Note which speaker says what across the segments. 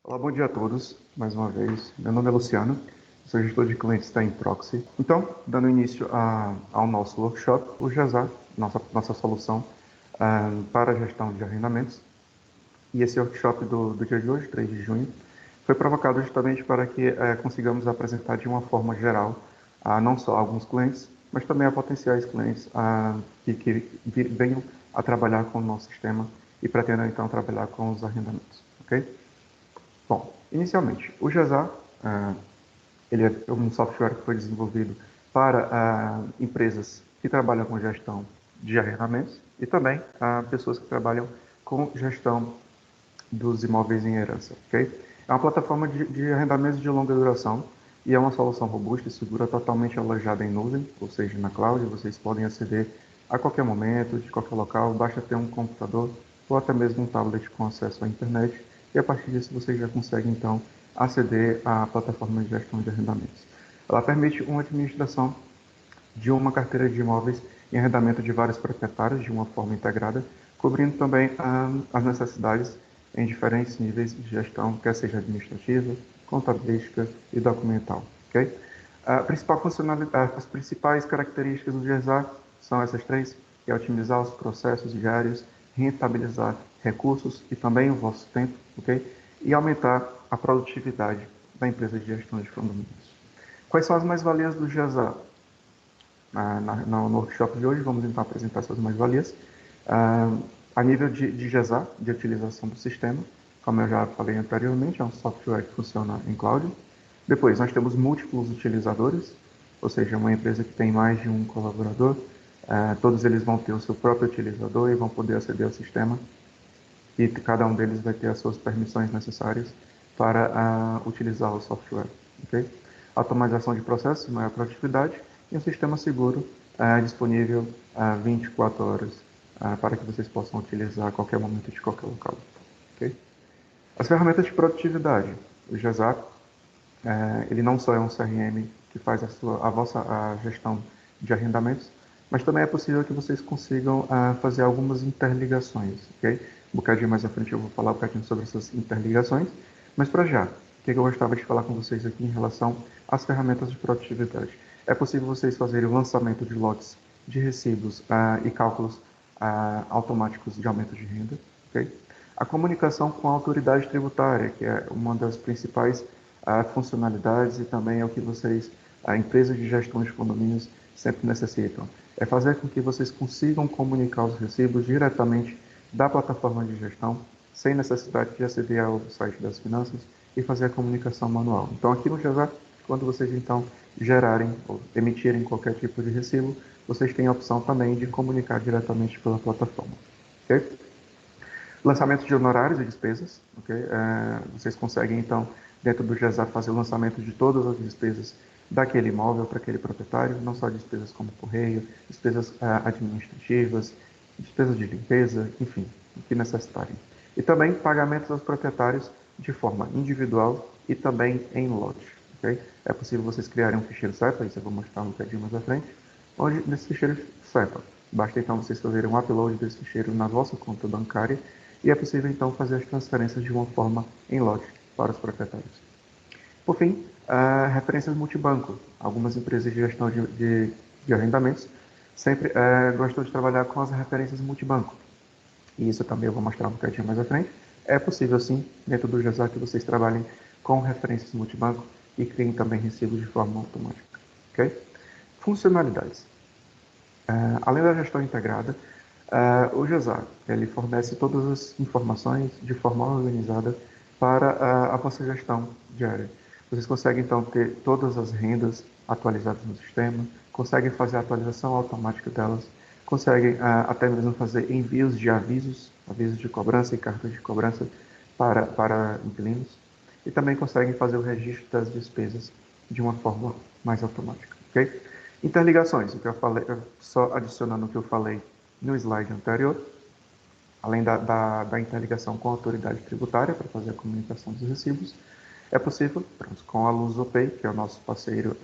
Speaker 1: Olá, bom dia a todos, mais uma vez. Meu nome é Luciano, sou gestor de clientes da Inproxy. Então, dando início ao nosso workshop, o GESA, nossa solução para a gestão de arrendamentos. E esse workshop do dia de hoje, 3 de junho, foi provocado justamente para que consigamos apresentar de uma forma geral, não só a alguns clientes, mas também a potenciais clientes que venham a trabalhar com o nosso sistema e pretendam então trabalhar com os arrendamentos, ok? Bom, inicialmente, o GESA, ele é um software que foi desenvolvido para empresas que trabalham com gestão de arrendamentos e também pessoas que trabalham com gestão dos imóveis em herança, ok? É uma plataforma de arrendamentos de longa duração e é uma solução robusta e segura, totalmente alojada em nuvem, ou seja, na cloud. Vocês podem aceder a qualquer momento, de qualquer local, basta ter um computador ou até mesmo um tablet com acesso à internet e a partir disso vocês já conseguem então aceder à plataforma de gestão de arrendamentos. Ela permite uma administração de uma carteira de imóveis em arrendamento de vários proprietários de uma forma integrada, cobrindo também as necessidades em diferentes níveis de gestão, quer seja administrativa, contabilística e documental. Okay? As principais características do GESA são essas três, que é otimizar os processos diários, rentabilizar recursos e também o vosso tempo, ok? E aumentar a produtividade da empresa de gestão de condomínios. Quais são as mais-valias do GESA? No workshop de hoje, vamos então apresentar essas mais-valias. A nível de GESA, de utilização do sistema, como eu já falei anteriormente, é um software que funciona em cloud. Depois, nós temos múltiplos utilizadores, ou seja, uma empresa que tem mais de um colaborador, todos eles vão ter o seu próprio utilizador e vão poder aceder ao sistema, e cada um deles vai ter as suas permissões necessárias para utilizar o software. Okay? Automatização de processos, maior produtividade, e um sistema seguro disponível 24 horas para que vocês possam utilizar a qualquer momento de qualquer local. Okay? As ferramentas de produtividade. O GESA, ele não só é um CRM que faz a vossa gestão de arrendamentos, mas também é possível que vocês consigam fazer algumas interligações. Okay? Um bocadinho mais à frente eu vou falar um bocadinho sobre essas interligações, mas para já, o que eu gostava de falar com vocês aqui em relação às ferramentas de produtividade. É possível vocês fazerem o lançamento de lotes de recibos e cálculos automáticos de aumento de renda. Okay? A comunicação com a autoridade tributária, que é uma das principais funcionalidades e também é o que vocês, empresas de gestão de condomínios, sempre necessitam. É fazer com que vocês consigam comunicar os recibos diretamente da plataforma de gestão, sem necessidade de aceder ao site das finanças e fazer a comunicação manual. Então, aqui no GESA, quando vocês então gerarem ou emitirem qualquer tipo de recibo, vocês têm a opção também de comunicar diretamente pela plataforma. Okay? Lançamento de honorários e despesas. Okay? Vocês conseguem então, dentro do GESA, fazer o lançamento de todas as despesas daquele imóvel para aquele proprietário, não só despesas como correio, despesas administrativas, despesas de limpeza, enfim, o que necessitarem. E também pagamentos aos proprietários de forma individual e também em lote. Okay? É possível vocês criarem um ficheiro SEPA, isso eu vou mostrar um bocadinho mais à frente, onde nesse ficheiro SEPA, basta então vocês fazerem um upload desse ficheiro na vossa conta bancária e é possível então fazer as transferências de uma forma em lote para os proprietários. Por fim, referências multibanco. Algumas empresas de gestão de arrendamentos sempre gostam de trabalhar com as referências multibanco. E isso também eu vou mostrar um bocadinho mais à frente. É possível sim, dentro do GESA, que vocês trabalhem com referências multibanco e criem também recibos de forma automática. Okay? Funcionalidades. Além da gestão integrada, o GESA ele fornece todas as informações de forma organizada para a vossa gestão diária. Vocês conseguem então ter todas as rendas atualizadas no sistema, conseguem fazer a atualização automática delas, conseguem até mesmo fazer envios de avisos de cobrança e cartas de cobrança para inquilinos, e também conseguem fazer o registro das despesas de uma forma mais automática. Okay? Interligações, o que eu falei, só adicionando o que eu falei no slide anterior, além da interligação com a autoridade tributária para fazer a comunicação dos recibos, é possível, com a LusoPay, que é o nosso parceiro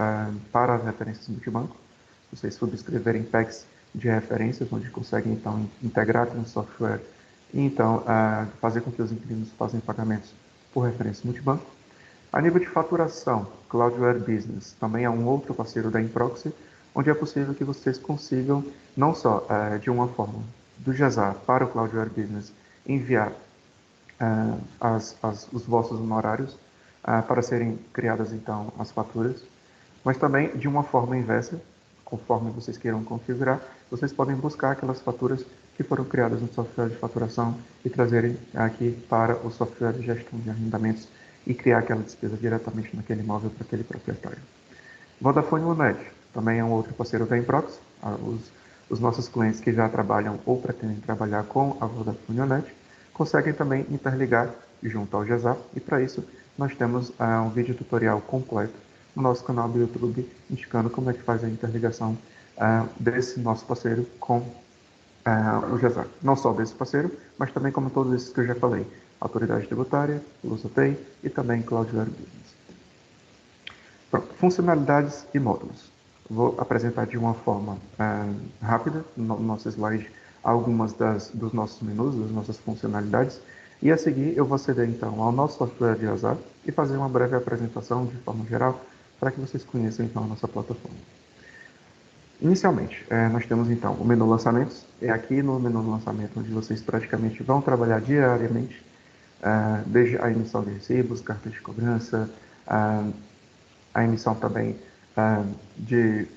Speaker 1: para as referências multibanco, vocês subscreverem packs de referências, onde conseguem então integrar no software e então fazer com que os inquilinos façam pagamentos por referência multibanco. A nível de faturação, Cloudware Business também é um outro parceiro da Improxy, onde é possível que vocês consigam, não só de uma forma do Jazar para o Cloudware Business, enviar os vossos honorários para serem criadas então as faturas, mas também de uma forma inversa, conforme vocês queiram configurar, vocês podem buscar aquelas faturas que foram criadas no software de faturação e trazerem aqui para o software de gestão de arrendamentos e criar aquela despesa diretamente naquele imóvel para aquele proprietário. Vodafone Monet também é um outro parceiro da Improx. Os nossos clientes que já trabalham ou pretendem trabalhar com a Vodafone Monet conseguem também interligar junto ao Jazar, e para isso nós temos um vídeo tutorial completo no nosso canal do YouTube, indicando como é que faz a interligação desse nosso parceiro com o Jazar. Não só desse parceiro, mas também como todos esses que eu já falei. Autoridade Tributária, Lusopay e também Cloudware Business. Pronto, funcionalidades e módulos. Vou apresentar de uma forma rápida no nosso slide algumas dos nossos menus, das nossas funcionalidades, e a seguir eu vou aceder então ao nosso software de Jazar e fazer uma breve apresentação de forma geral para que vocês conheçam então a nossa plataforma. Inicialmente, nós temos então o menu lançamentos. É aqui no menu lançamento onde vocês praticamente vão trabalhar diariamente, desde a emissão de recibos, cartas de cobrança, a emissão também de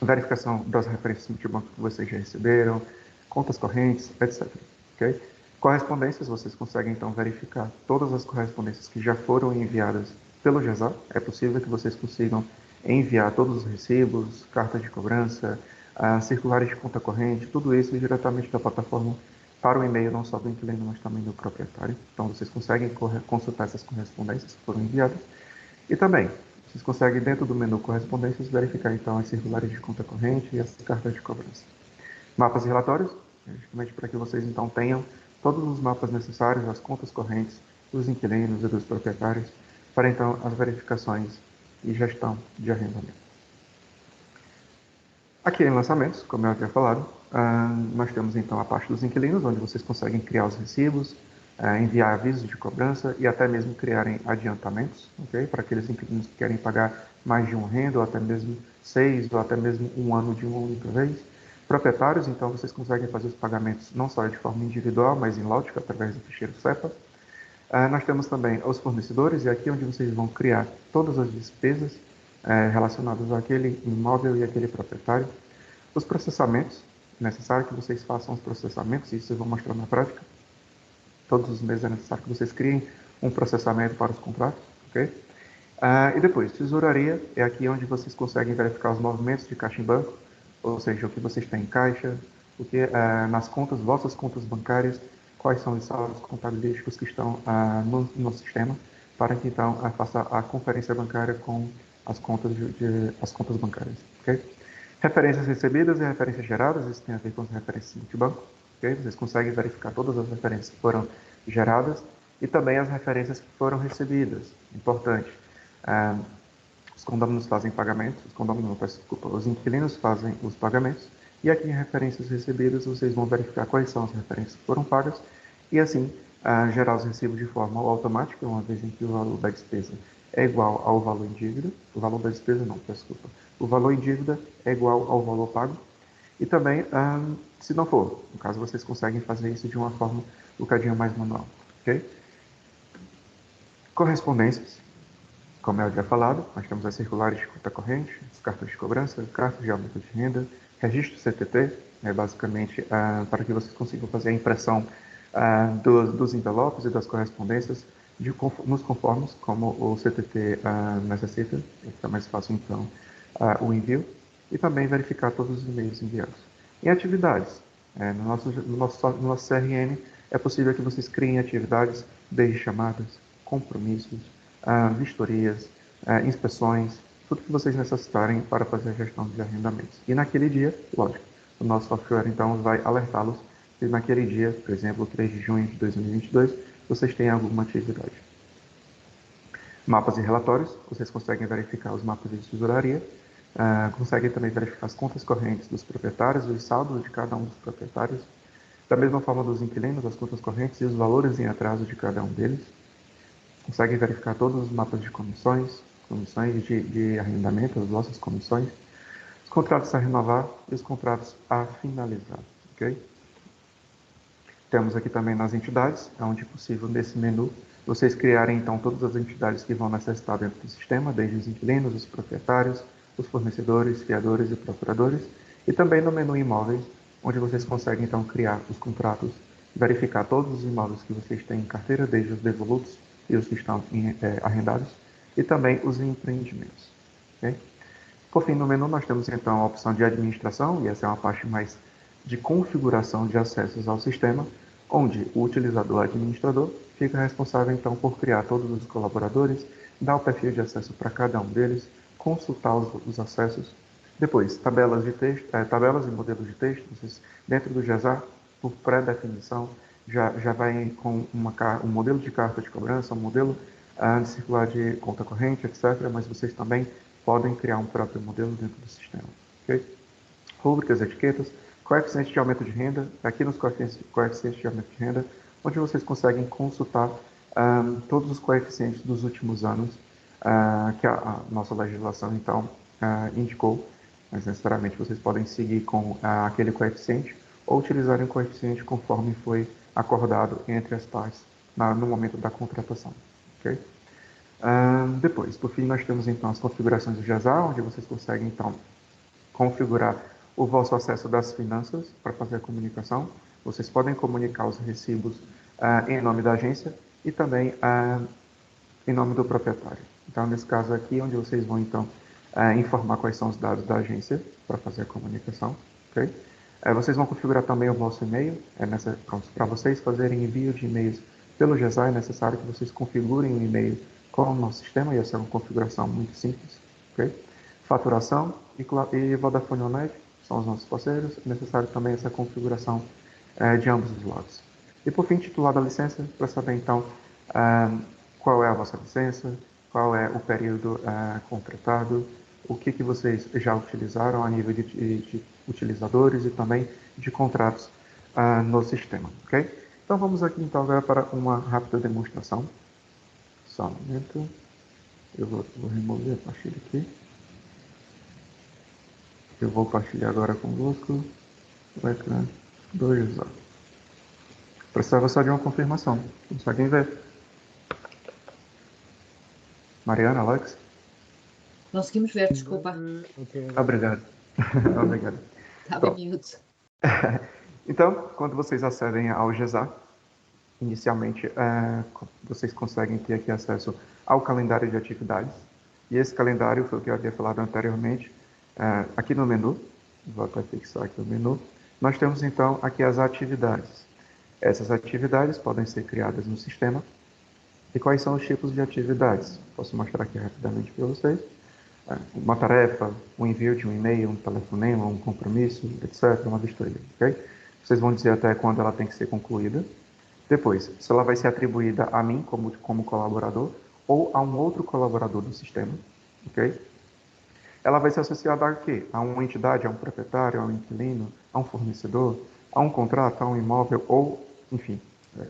Speaker 1: verificação das referências multibanco que vocês já receberam, contas correntes, etc. Okay? Correspondências, vocês conseguem então verificar todas as correspondências que já foram enviadas pelo Jazar. É possível que vocês consigam enviar todos os recibos, cartas de cobrança, circulares de conta corrente, tudo isso diretamente da plataforma para o e-mail não só do inquilino, mas também do proprietário. Então vocês conseguem consultar essas correspondências que foram enviadas. E também, vocês conseguem dentro do menu correspondências verificar então as circulares de conta corrente e as cartas de cobrança. Mapas e relatórios, justamente para que vocês então tenham todos os mapas necessários, as contas correntes dos inquilinos e dos proprietários, para então as verificações e gestão de arrendamento. Aqui em lançamentos, como eu havia falado, nós temos então a parte dos inquilinos, onde vocês conseguem criar os recibos, enviar avisos de cobrança e até mesmo criarem adiantamentos, okay? Para aqueles inquilinos que querem pagar mais de um renda, ou até mesmo 6, ou até mesmo um ano de uma única vez. Proprietários, então, vocês conseguem fazer os pagamentos não só de forma individual, mas em lote, através do ficheiro SEPA. Nós temos também os fornecedores, e aqui é onde vocês vão criar todas as despesas relacionadas àquele imóvel e àquele proprietário. Os processamentos, necessário que vocês façam os processamentos, e isso eu vou mostrar na prática. Todos os meses é necessário que vocês criem um processamento para os contratos, ok? E depois, tesouraria, é aqui onde vocês conseguem verificar os movimentos de caixa em banco, ou seja, o que vocês têm em caixa, o que nas contas, vossas contas bancárias, quais são os saldos contabilísticos que estão no sistema, para que então faça a conferência bancária com as contas, as contas bancárias. Okay? Referências recebidas e referências geradas, isso tem a ver com as referências multibanco. Okay? Vocês conseguem verificar todas as referências que foram geradas e também as referências que foram recebidas. Importante. Os condôminos fazem pagamentos, os inquilinos fazem os pagamentos, e aqui em referências recebidas vocês vão verificar quais são as referências que foram pagas, e assim gerar os recibos de forma automática, uma vez em que o valor da despesa é igual ao valor em dívida, o valor da despesa não, desculpa, o valor em dívida é igual ao valor pago, e também, se não for, no caso vocês conseguem fazer isso de uma forma um bocadinho mais manual, ok? Correspondências. Como eu havia falado, nós temos as circulares de conta corrente, as cartas de cobrança, cartas de aumento de renda, registro CTT, basicamente para que vocês consigam fazer a impressão dos envelopes e das correspondências nos conformes, como o CTT necessita, fica mais fácil então o envio, e também verificar todos os e-mails enviados. Em atividades, no nosso CRM, é possível que vocês criem atividades desde chamadas, compromissos, vistorias, inspeções, tudo que vocês necessitarem para fazer a gestão de arrendamentos. E naquele dia, lógico, o nosso software então vai alertá-los se naquele dia, por exemplo, 3 de junho de 2022, vocês têm alguma atividade. Mapas e relatórios, vocês conseguem verificar os mapas de tesouraria, conseguem também verificar as contas correntes dos proprietários, os saldos de cada um dos proprietários, da mesma forma dos inquilinos, as contas correntes e os valores em atraso de cada um deles. consegue verificar todos os mapas de comissões, comissões de arrendamento, as vossas comissões, os contratos a renovar e os contratos a finalizar, ok? Temos aqui também nas entidades, onde possível nesse menu, vocês criarem então todas as entidades que vão necessitar dentro do sistema, desde os inquilinos, os proprietários, os fornecedores, fiadores e procuradores, e também no menu imóveis, onde vocês conseguem então criar os contratos, verificar todos os imóveis que vocês têm em carteira, desde os devolutos e os que estão arrendados, e também os empreendimentos. Okay? Por fim, no menu nós temos então a opção de administração, e essa é uma parte mais de configuração de acessos ao sistema, onde o utilizador administrador fica responsável então por criar todos os colaboradores, dar o perfil de acesso para cada um deles, consultar os acessos. Depois, tabelas de texto, tabelas e modelos de texto, vocês, dentro do GESAR, por pré-definição, já vai com um modelo de carta de cobrança, um modelo de circular de conta corrente, etc., mas vocês também podem criar um próprio modelo dentro do sistema. Okay? Rúbricas, etiquetas, coeficiente de aumento de renda, aqui nos coeficientes de aumento de renda, onde vocês conseguem consultar todos os coeficientes dos últimos anos que a nossa legislação, então, indicou, mas necessariamente vocês podem seguir com aquele coeficiente ou utilizarem o coeficiente conforme foi acordado entre as partes no momento da contratação. Okay? Depois, por fim, nós temos então as configurações do GESAR, onde vocês conseguem então configurar o vosso acesso das finanças para fazer a comunicação. Vocês podem comunicar os recibos em nome da agência e também em nome do proprietário. Então, nesse caso aqui, onde vocês vão então informar quais são os dados da agência para fazer a comunicação. Okay? Vocês vão configurar também o vosso e-mail. Para vocês fazerem envio de e-mails pelo GESAR, é necessário que vocês configurem o e-mail com o nosso sistema, e essa é uma configuração muito simples. Okay? Faturação e Vodafone Online são os nossos parceiros. É necessário também essa configuração de ambos os lados. E por fim, titular da licença, para saber então qual é a vossa licença, qual é o período contratado, o que vocês já utilizaram a nível de utilizadores e também de contratos no sistema. Okay? Então vamos aqui então agora para uma rápida demonstração. Só um momento. Eu vou remover a pastilha aqui. Eu vou partilhar agora convosco o ecrã do GESAR. Precisava só de uma confirmação. Conseguem ver? Mariana, Alex?
Speaker 2: Conseguimos ver, desculpa.
Speaker 3: Okay.
Speaker 1: Obrigado. Obrigado.
Speaker 2: Estava em mute.
Speaker 1: Então, quando vocês acedem ao GESAR, inicialmente vocês conseguem ter aqui acesso ao calendário de atividades. E esse calendário foi o que eu havia falado anteriormente. Aqui no menu, vou até fixar aqui o menu, nós temos então aqui as atividades. Essas atividades podem ser criadas no sistema. E quais são os tipos de atividades? Posso mostrar aqui rapidamente para vocês. Uma tarefa, um envio de um e-mail, um telefonema, um compromisso, etc., uma vistoria. Okay? Vocês vão dizer até quando ela tem que ser concluída. Depois, se ela vai ser atribuída a mim como colaborador ou a um outro colaborador do sistema. Okay? Ela vai ser associada a quê? A uma entidade, a um proprietário, a um inquilino, a um fornecedor, a um contrato, a um imóvel ou, enfim,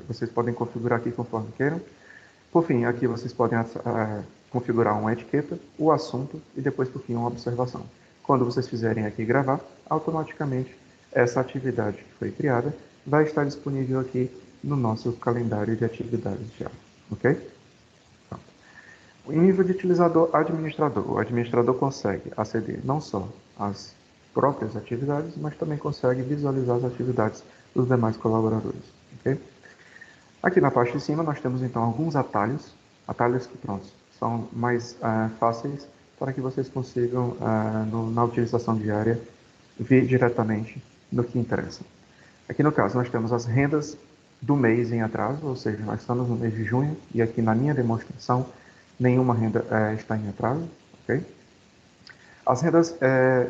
Speaker 1: vocês podem configurar aqui conforme queiram. Por fim, aqui vocês podem configurar uma etiqueta, o assunto e depois, por fim, uma observação. Quando vocês fizerem aqui gravar, automaticamente essa atividade que foi criada vai estar disponível aqui no nosso calendário de atividades já. Ok? Pronto. Em nível de utilizador administrador, o administrador consegue aceder não só às próprias atividades, mas também consegue visualizar as atividades dos demais colaboradores. Ok? Aqui na parte de cima nós temos então alguns atalhos que pronto, são mais fáceis para que vocês consigam, na utilização diária, ver diretamente no que interessa. Aqui no caso nós temos as rendas do mês em atraso, ou seja, nós estamos no mês de junho e aqui na minha demonstração nenhuma renda está em atraso. Okay? As rendas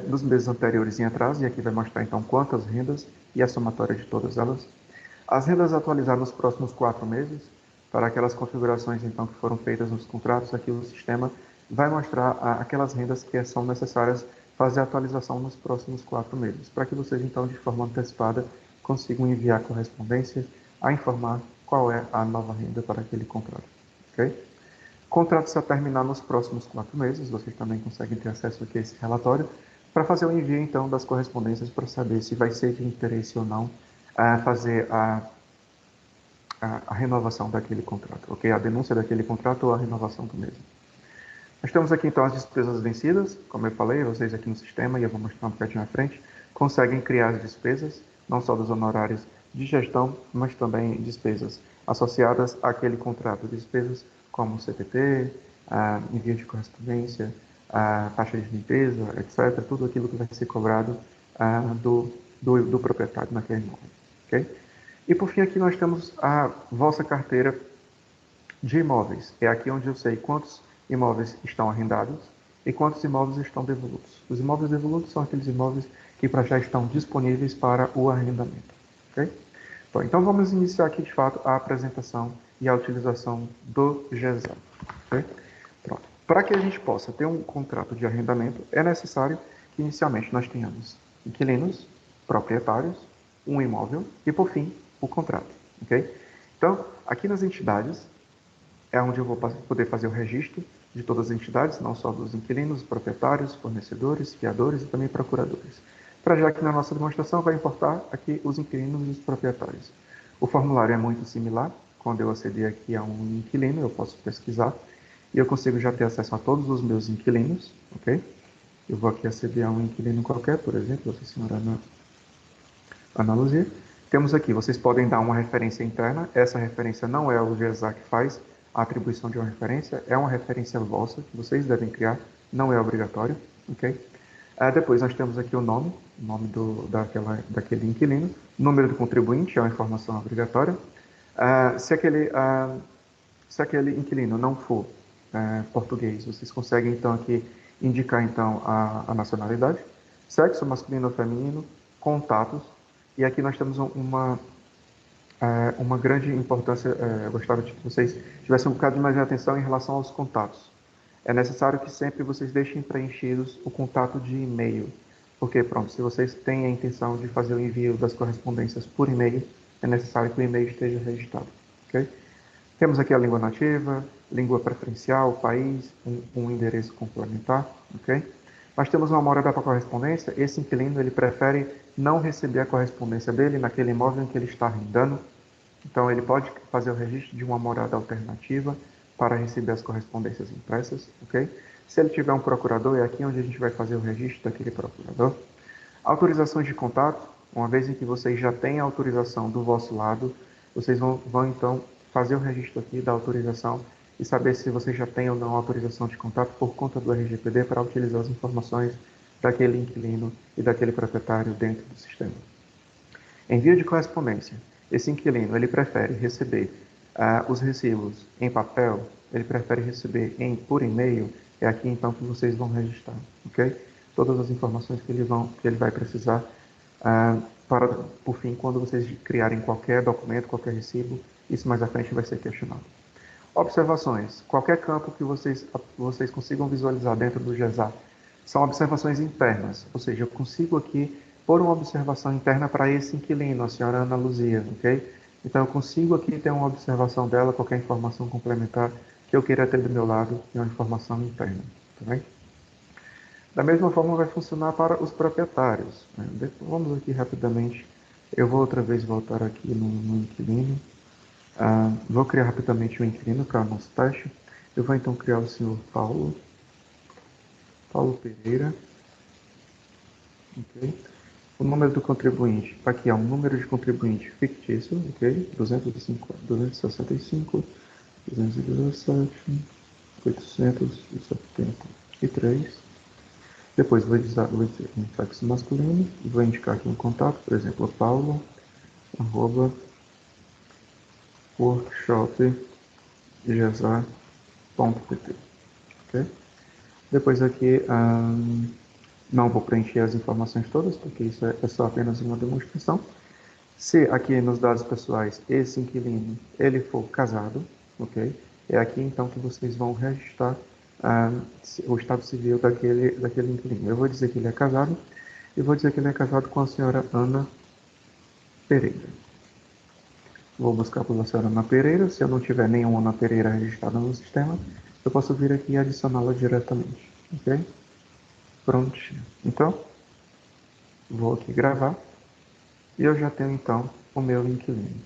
Speaker 1: dos meses anteriores em atraso, e aqui vai mostrar então quantas rendas e a somatória de todas elas. As rendas atualizadas nos próximos 4 meses, para aquelas configurações então que foram feitas nos contratos, aqui o sistema vai mostrar aquelas rendas que são necessárias fazer a atualização nos próximos 4 meses, para que vocês então de forma antecipada consigam enviar correspondência a informar qual é a nova renda para aquele contrato. Okay? O contrato se terminar nos próximos 4 meses, vocês também conseguem ter acesso aqui a esse relatório, para fazer o envio, então, das correspondências para saber se vai ser de interesse ou não fazer a renovação daquele contrato, ok? A denúncia daquele contrato ou a renovação do mesmo. Nós temos aqui, então, as despesas vencidas. Como eu falei, vocês aqui no sistema, e eu vou mostrar um bocadinho à frente, conseguem criar as despesas, não só dos honorários de gestão, mas também despesas associadas àquele contrato. Despesas como CPT, envio de correspondência, taxa de limpeza, etc. Tudo aquilo que vai ser cobrado do proprietário naquele imóvel. Okay? E, por fim, aqui nós temos a vossa carteira de imóveis. É aqui onde eu sei quantos imóveis estão arrendados e quantos imóveis estão devolutos. Os imóveis devolutos são aqueles imóveis que já estão disponíveis para o arrendamento. Okay? Bom, então vamos iniciar aqui de fato a apresentação e a utilização do GESAP. Okay? Pronto. Para que a gente possa ter um contrato de arrendamento, é necessário que inicialmente nós tenhamos inquilinos, proprietários, um imóvel e, por fim, o contrato. Okay? Então, aqui nas entidades, é onde eu vou poder fazer o registro de todas as entidades, não só dos inquilinos, proprietários, fornecedores, fiadores e também procuradores. Para já que na nossa demonstração vai importar aqui os inquilinos e os proprietários. O formulário é muito similar. Quando eu aceder aqui a um inquilino, eu posso pesquisar e eu consigo já ter acesso a todos os meus inquilinos, ok? Eu vou aqui aceder a um inquilino qualquer, por exemplo, a senhora Ana Luzia. Temos aqui, vocês podem dar uma referência interna. Essa referência não é o GESA que faz a atribuição de uma referência, é uma referência vossa, que vocês devem criar, não é obrigatório, ok? Depois nós temos aqui o nome daquele inquilino, número do contribuinte, é uma informação obrigatória. Se aquele inquilino não for português, vocês conseguem então aqui indicar então a nacionalidade, sexo masculino ou feminino, contatos, e aqui nós temos uma grande importância. Eu gostaria de que vocês tivessem um bocado mais de atenção em relação aos contatos. É necessário que sempre vocês deixem preenchidos o contato de e-mail, porque, pronto, se vocês têm a intenção de fazer o envio das correspondências por e-mail, é necessário que o e-mail esteja registrado, ok? Temos aqui a língua nativa, língua preferencial, país, um endereço complementar, ok? Nós temos uma morada para correspondência. Esse inquilino, ele prefere não receber a correspondência dele naquele imóvel em que ele está arrendando. Então, ele pode fazer o registro de uma morada alternativa para receber as correspondências impressas, ok? Se ele tiver um procurador, é aqui onde a gente vai fazer o registro daquele procurador. Autorizações de contato, uma vez em que vocês já têm a autorização do vosso lado, vocês vão então fazer o registro aqui da autorização e saber se você já tem ou não autorização de contato por conta do RGPD para utilizar as informações daquele inquilino e daquele proprietário dentro do sistema. Envio de correspondência. Esse inquilino, ele prefere receber os recibos em papel, ele prefere receber por e-mail, é aqui então que vocês vão registrar, ok? Todas as informações que ele vai precisar por fim, quando vocês criarem qualquer documento, qualquer recibo, isso mais à frente vai ser questionado. Observações. Qualquer campo que vocês consigam visualizar dentro do GESA são observações internas, ou seja, eu consigo aqui pôr uma observação interna para esse inquilino, a senhora Ana Luzia, ok? Então, eu consigo aqui ter uma observação dela, qualquer informação complementar que eu queira ter do meu lado, é uma informação interna, tá bem? Da mesma forma, vai funcionar para os proprietários, né? Vamos aqui rapidamente, eu vou outra vez voltar aqui no inquilino. Vou criar rapidamente o inquilino para o nosso teste. Eu vou então criar o senhor Paulo Pereira. Okay. O número do contribuinte, aqui é um número de contribuinte fictício, ok? 265, 217, 873. Depois vou dizer um sexo masculino, vou indicar aqui um contato, por exemplo, Paulo, @workshopgesa.pt, ok? Depois aqui, não vou preencher as informações todas, porque isso é só apenas uma demonstração. Se aqui nos dados pessoais, esse inquilino, ele for casado, ok? É aqui então que vocês vão registrar o estado civil daquele inquilino. Eu vou dizer que ele é casado, e vou dizer que ele é casado com a senhora Ana Pereira. Vou buscar pela senhora Ana Pereira. Se eu não tiver nenhuma Ana Pereira registrada no sistema, eu posso vir aqui e adicioná-la diretamente, ok? Prontinho. Então, vou aqui gravar e eu já tenho então o meu inquilino.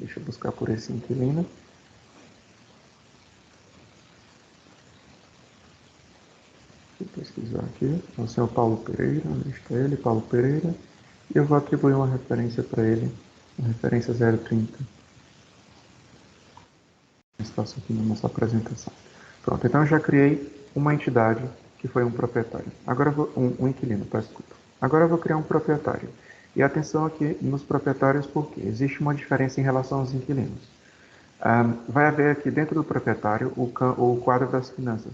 Speaker 1: Deixa eu buscar por esse inquilino. Vou pesquisar aqui. É o senhor Paulo Pereira, onde está ele? Paulo Pereira. E eu vou atribuir uma referência para ele, uma referência 030. Espaço aqui na nossa apresentação. Pronto, então eu já criei uma entidade que foi um proprietário. Agora eu vou, um inquilino, peço desculpa. Agora eu vou criar um proprietário. E atenção aqui nos proprietários, porque existe uma diferença em relação aos inquilinos. Vai haver aqui dentro do proprietário o quadro das finanças.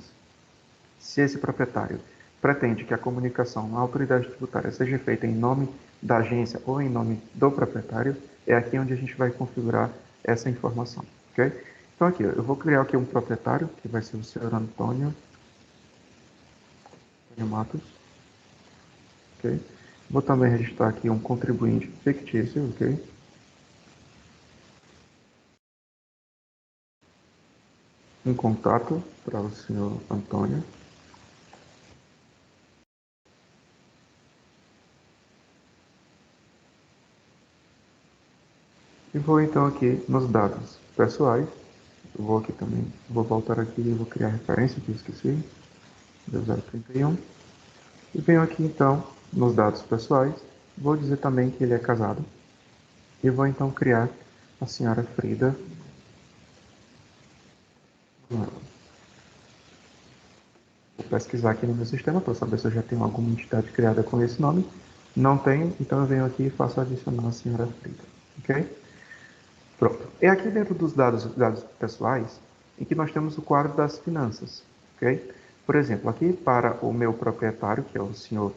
Speaker 1: Se esse proprietário pretende que a comunicação na autoridade tributária seja feita em nome da agência ou em nome do proprietário, é aqui onde a gente vai configurar essa informação, ok? Então aqui, eu vou criar aqui um proprietário, que vai ser o senhor Antônio Matos, ok? Vou também registrar aqui um contribuinte fictício, ok? Um contato para o senhor Antônio. E vou então aqui nos dados pessoais. Eu vou aqui também, vou voltar aqui e vou criar a referência que eu esqueci, 031. E venho aqui então nos dados pessoais, vou dizer também que ele é casado. E vou então criar a senhora Frida. Vou pesquisar aqui no meu sistema para saber se eu já tenho alguma entidade criada com esse nome. Não tenho, então eu venho aqui e faço adicionar a senhora Frida. Ok? Pronto. É aqui dentro dos dados pessoais em que nós temos o quadro das finanças. Ok? Por exemplo, aqui para o meu proprietário, que é o senhor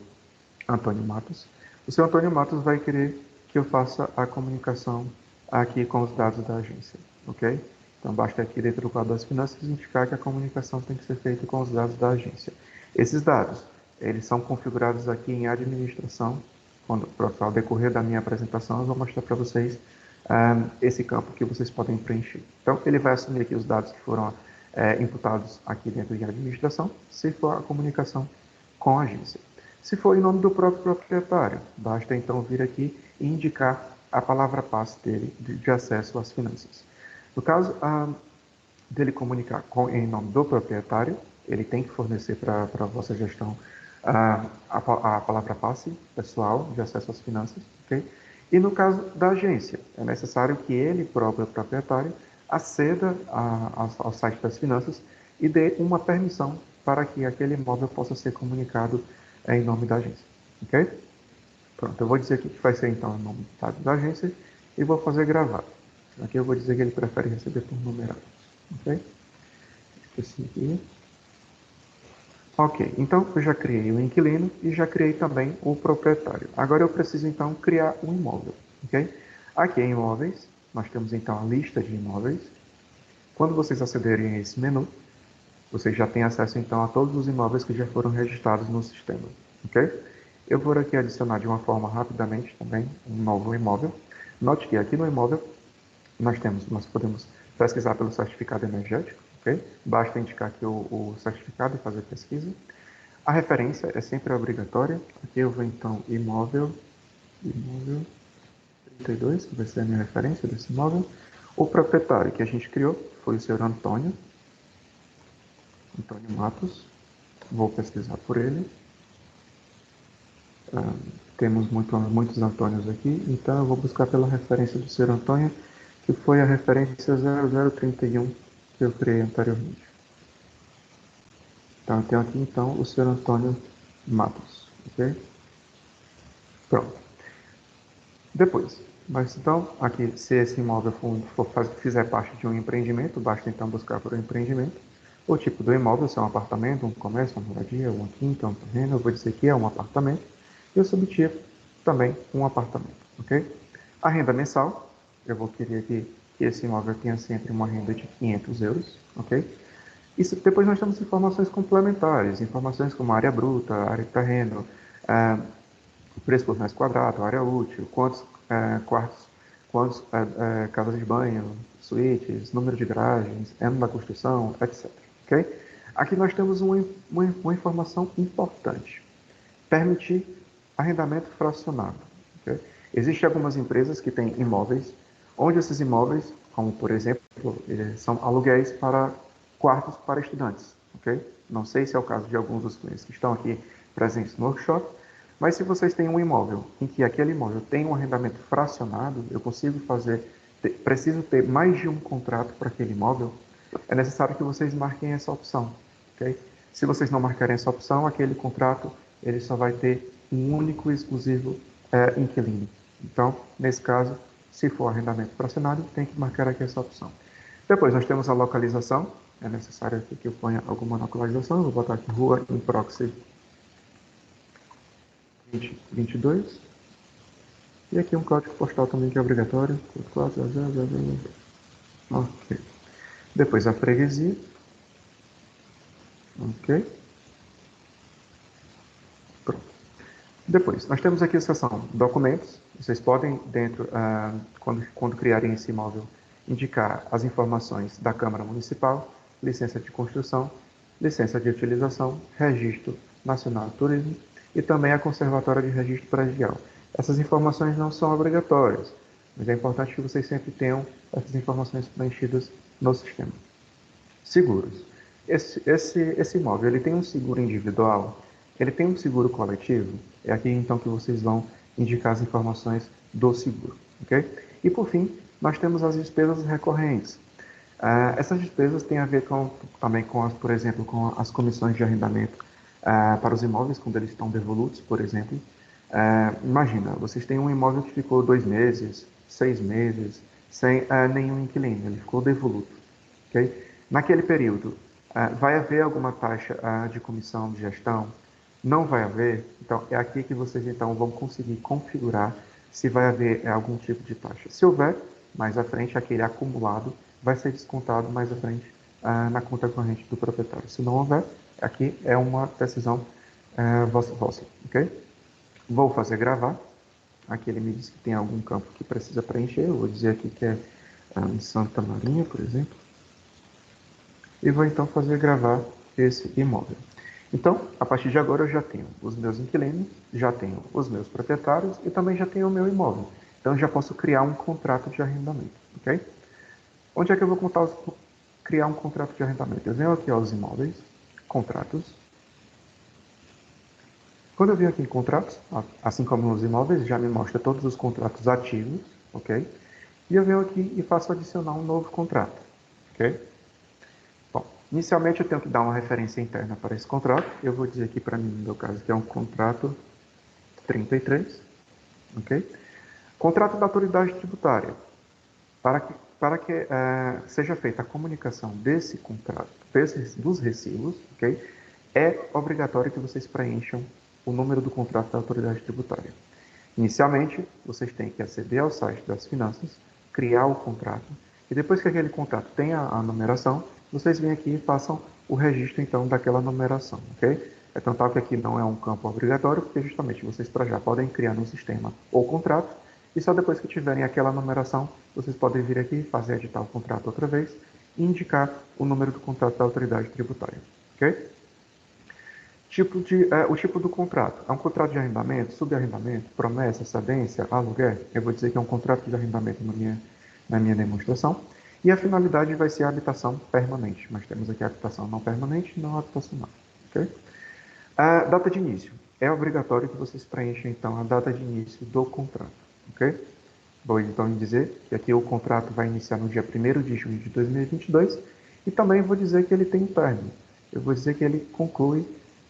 Speaker 1: Antônio Matos, o senhor Antônio Matos vai querer que eu faça a comunicação aqui com os dados da agência. Ok? Então, basta aqui dentro do quadro das finanças indicar que a comunicação tem que ser feita com os dados da agência. Esses dados, eles são configurados aqui em administração. Quando, ao decorrer da minha apresentação, eu vou mostrar para vocês esse campo que vocês podem preencher. Então, ele vai assumir aqui os dados que foram imputados aqui dentro de administração, se for a comunicação com a agência. Se for em nome do próprio proprietário, basta então vir aqui e indicar a palavra passe dele de acesso às finanças. No caso dele comunicar em nome do proprietário, ele tem que fornecer para a vossa gestão a palavra passe pessoal de acesso às finanças, ok? E no caso da agência, é necessário que ele próprio, o proprietário, aceda ao site das finanças e dê uma permissão para que aquele imóvel possa ser comunicado em nome da agência, ok? Pronto, eu vou dizer aqui que vai ser então o nome da agência e vou fazer gravar. Aqui eu vou dizer que ele prefere receber por numerado, ok? Esqueci aqui. Ok, então eu já criei o inquilino e já criei também o proprietário. Agora eu preciso então criar um imóvel, ok? Aqui em imóveis, nós temos então a lista de imóveis. Quando vocês acederem a esse menu, vocês já têm acesso então a todos os imóveis que já foram registrados no sistema, ok? Eu vou aqui adicionar de uma forma rapidamente também um novo imóvel. Note que aqui no imóvel nós podemos pesquisar pelo certificado energético, ok? Basta indicar aqui o certificado e fazer pesquisa. A referência é sempre obrigatória. Aqui eu vou então imóvel 32, que vai ser a minha referência desse imóvel. O proprietário que a gente criou foi o senhor Antônio Matos. Vou pesquisar por ele. Temos muitos Antônios aqui, então eu vou buscar pela referência do senhor Antônio, que foi a referência 0031 que eu criei anteriormente. Então, eu tenho aqui então o senhor Antônio Matos, ok? Pronto. Depois, mas então, aqui, se esse imóvel fizer parte de um empreendimento, basta então buscar por um empreendimento. O tipo do imóvel, se é um apartamento, um comércio, uma moradia, uma quinta, um terreno, eu vou dizer que é um apartamento. E o subtipo, também um apartamento, ok? A renda mensal, eu vou querer que esse imóvel tenha sempre uma renda de 500 euros, ok? Isso, depois nós temos informações complementares, informações como área bruta, área de terreno, preço por metro quadrado, área útil, quantos quartos, quantas casas de banho, suítes, número de garagens, ano da construção, etc. ok? Aqui nós temos uma informação importante. Permitir arrendamento fracionado. Okay? Existem algumas empresas que têm imóveis, onde esses imóveis, como por exemplo, são aluguéis para quartos para estudantes. Okay? Não sei se é o caso de alguns dos clientes que estão aqui presentes no workshop, mas se vocês têm um imóvel em que aquele imóvel tem um arrendamento fracionado, eu consigo preciso ter mais de um contrato para aquele imóvel, é necessário que vocês marquem essa opção. Okay? Se vocês não marcarem essa opção, aquele contrato ele só vai ter um único e exclusivo inquilino. Então, nesse caso, se for arrendamento fracionado, tem que marcar aqui essa opção. Depois, nós temos a localização. É necessário aqui que eu ponha alguma localização. Eu vou botar aqui rua em proxy 2022. E aqui um código postal também que é obrigatório. Ok. Depois a freguesia. Ok. Pronto. Depois, nós temos aqui a seção documentos. Vocês podem, quando criarem esse imóvel, indicar as informações da Câmara Municipal, licença de construção, licença de utilização, registro nacional de turismo e também a conservatória de registro predial. Essas informações não são obrigatórias, mas é importante que vocês sempre tenham essas informações preenchidas no sistema. Seguros. Esse imóvel, ele tem um seguro individual? Ele tem um seguro coletivo? É aqui então que vocês vão indicar as informações do seguro, ok? E por fim, nós temos as despesas recorrentes. Essas despesas têm a ver também com, por exemplo, com as comissões de arrendamento para os imóveis, quando eles estão devolutos, por exemplo. Imagina, vocês têm um imóvel que ficou 2 meses, 6 meses, sem nenhum inquilino, ele ficou devoluto, ok? Naquele período, vai haver alguma taxa de comissão de gestão? Não vai haver? Então, é aqui que vocês então vão conseguir configurar se vai haver algum tipo de taxa. Se houver, mais à frente, aquele acumulado vai ser descontado mais à frente na conta corrente do proprietário. Se não houver, aqui é uma decisão vossa, ok? Vou fazer gravar. Aqui ele me diz que tem algum campo que precisa preencher. Eu vou dizer aqui que é em Santa Marinha, por exemplo. E vou então fazer gravar esse imóvel. Então, a partir de agora eu já tenho os meus inquilinos, já tenho os meus proprietários e também já tenho o meu imóvel. Então, eu já posso criar um contrato de arrendamento, ok? Onde é que eu vou criar um contrato de arrendamento? Eu venho aqui aos imóveis, contratos. Quando eu venho aqui em contratos, assim como nos imóveis, já me mostra todos os contratos ativos, ok? E eu venho aqui e faço adicionar um novo contrato, ok? Bom, inicialmente eu tenho que dar uma referência interna para esse contrato. Eu vou dizer aqui para mim, no meu caso, que é um contrato 33, ok? Contrato da autoridade tributária. Para que seja feita a comunicação desse contrato, dos recibos, ok? É obrigatório que vocês preencham o número do contrato da autoridade tributária. Inicialmente, vocês têm que aceder ao site das finanças, criar o contrato, e depois que aquele contrato tenha a numeração, vocês vêm aqui e façam o registro, então, daquela numeração, ok? É tanto que aqui não é um campo obrigatório, porque justamente vocês já podem criar no sistema o contrato, e só depois que tiverem aquela numeração, vocês podem vir aqui, fazer editar o contrato outra vez, e indicar o número do contrato da autoridade tributária, ok? O tipo do contrato. É um contrato de arrendamento, subarrendamento, promessa, cedência, aluguel? Eu vou dizer que é um contrato de arrendamento na minha demonstração. E a finalidade vai ser a habitação permanente. Mas temos aqui a habitação não permanente e não habitacional. Okay? A data de início. É obrigatório que vocês preenchem, então, a data de início do contrato. Ok? Vou, então, dizer que aqui o contrato vai iniciar no dia 1º de junho de 2022. E também vou dizer que ele tem um término. Eu vou dizer que ele conclui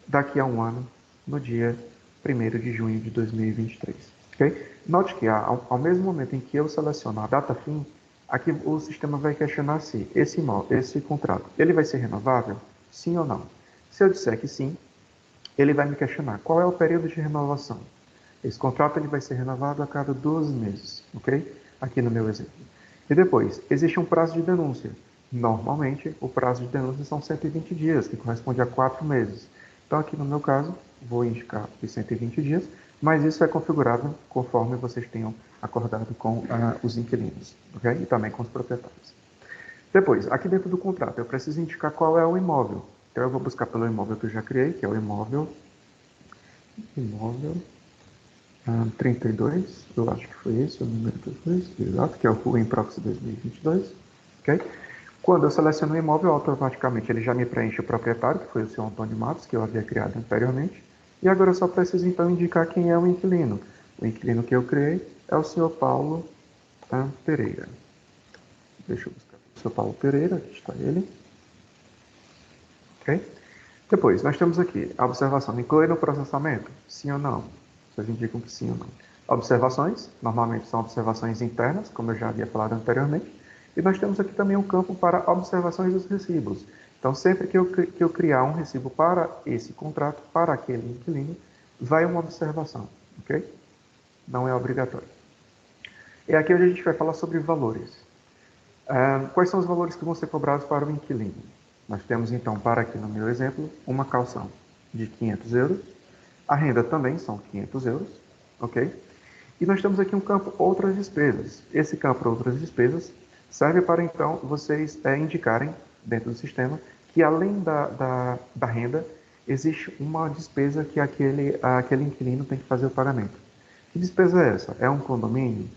Speaker 1: daqui a um ano, no dia 1º de junho de 2023. Okay? Note que ao mesmo momento em que eu seleciono a data fim, aqui o sistema vai questionar se esse contrato ele vai ser renovável, sim ou não. Se eu disser que sim, ele vai me questionar qual é o período de renovação. Esse contrato ele vai ser renovado a cada 12 meses, ok? Aqui no meu exemplo. E depois, existe um prazo de denúncia. Normalmente, o prazo de denúncia são 120 dias, que corresponde a 4 meses. Então, aqui no meu caso, vou indicar os 120 dias, mas isso é configurado conforme vocês tenham acordado com os inquilinos, ok? E também com os proprietários. Depois, aqui dentro do contrato, eu preciso indicar qual é o imóvel. Então, eu vou buscar pelo imóvel que eu já criei, que é o imóvel 32, eu acho que foi esse o número que eu fiz, exato, que é o Rua em Proxy 2022, ok? Quando eu seleciono o imóvel, automaticamente ele já me preenche o proprietário, que foi o senhor Antônio Matos, que eu havia criado anteriormente, e agora eu só preciso então indicar quem é o inquilino. O inquilino que eu criei é o senhor Paulo Pereira. Deixa eu buscar o senhor Paulo Pereira, aqui está ele, ok? Depois, nós temos aqui a observação. Inclui no processamento? Sim ou não? Vocês indicam que sim ou não. Observações, normalmente são observações internas, como eu já havia falado anteriormente. E nós temos aqui também um campo para observações dos recibos. Então, sempre que eu criar um recibo para esse contrato, para aquele inquilino, vai uma observação, ok? Não é obrigatório. E aqui onde a gente vai falar sobre valores. Quais são os valores que vão ser cobrados para o inquilino? Nós temos, então, para aqui no meu exemplo, uma calção de 500 euros. A renda também são 500 euros, ok? E nós temos aqui um campo outras despesas. Esse campo outras despesas serve para, então, vocês indicarem dentro do sistema que, além da renda, existe uma despesa que aquele inquilino tem que fazer o pagamento. Que despesa é essa? É um condomínio?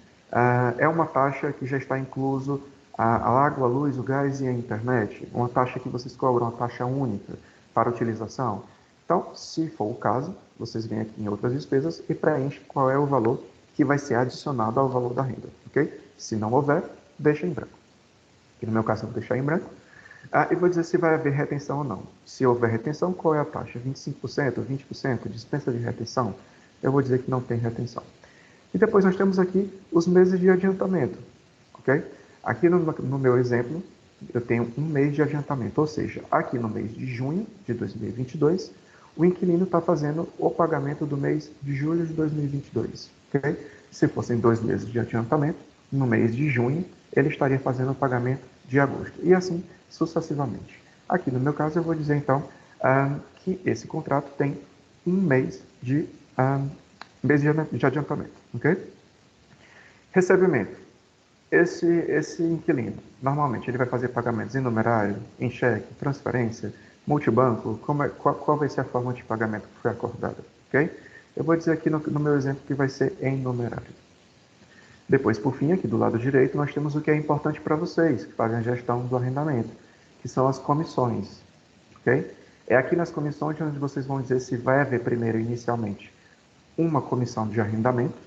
Speaker 1: É uma taxa que já está incluso a água, a luz, o gás e a internet? Uma taxa que vocês cobram, uma taxa única para utilização? Então, se for o caso, vocês vêm aqui em outras despesas e preenchem qual é o valor que vai ser adicionado ao valor da renda, ok? Se não houver, deixa em branco. Aqui no meu caso, eu vou deixar em branco. E vou dizer se vai haver retenção ou não. Se houver retenção, qual é a taxa? 25%, 20%, dispensa de retenção? Eu vou dizer que não tem retenção. E depois nós temos aqui os meses de adiantamento, ok? Aqui no meu exemplo, eu tenho um mês de adiantamento, ou seja, aqui no mês de junho de 2022, o inquilino está fazendo o pagamento do mês de julho de 2022, ok? Se fossem 2 meses de adiantamento, no mês de junho, ele estaria fazendo o pagamento de agosto, e assim sucessivamente. Aqui no meu caso, eu vou dizer então que esse contrato tem um mês de adiantamento, ok? Recebimento. Esse inquilino, normalmente, ele vai fazer pagamentos em numerário, em cheque, transferência, multibanco, qual vai ser a forma de pagamento que foi acordada, ok? Eu vou dizer aqui no meu exemplo que vai ser em numerário. Depois, por fim, aqui do lado direito, nós temos o que é importante para vocês, que fazem a gestão do arrendamento, que são as comissões, ok? É aqui nas comissões onde vocês vão dizer se vai haver primeiro, inicialmente, uma comissão de arrendamento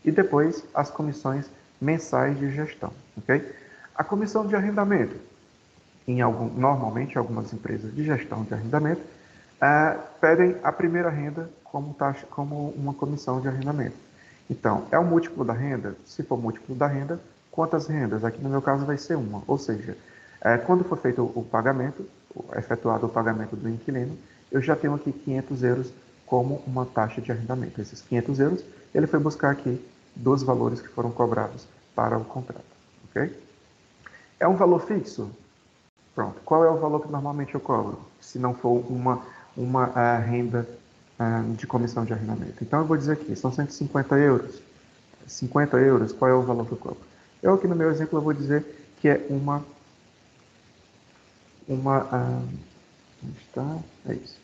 Speaker 1: e depois as comissões mensais de gestão, ok? A comissão de arrendamento, normalmente algumas empresas de gestão de arrendamento pedem a primeira renda como taxa, como uma comissão de arrendamento. Então, é o múltiplo da renda? Se for múltiplo da renda, quantas rendas? Aqui no meu caso vai ser uma, ou seja, quando for feito o pagamento, efetuado o pagamento do inquilino, eu já tenho aqui 500 euros como uma taxa de arrendamento. Esses 500 euros, ele foi buscar aqui dos valores que foram cobrados para o contrato, ok? É um valor fixo? Pronto. Qual é o valor que normalmente eu cobro? Se não for uma renda de comissão de arrendamento. Então, eu vou dizer aqui, são 150 euros. 50 euros, qual é o valor que eu cobro? Eu aqui no meu exemplo, eu vou dizer que é onde está? É isso.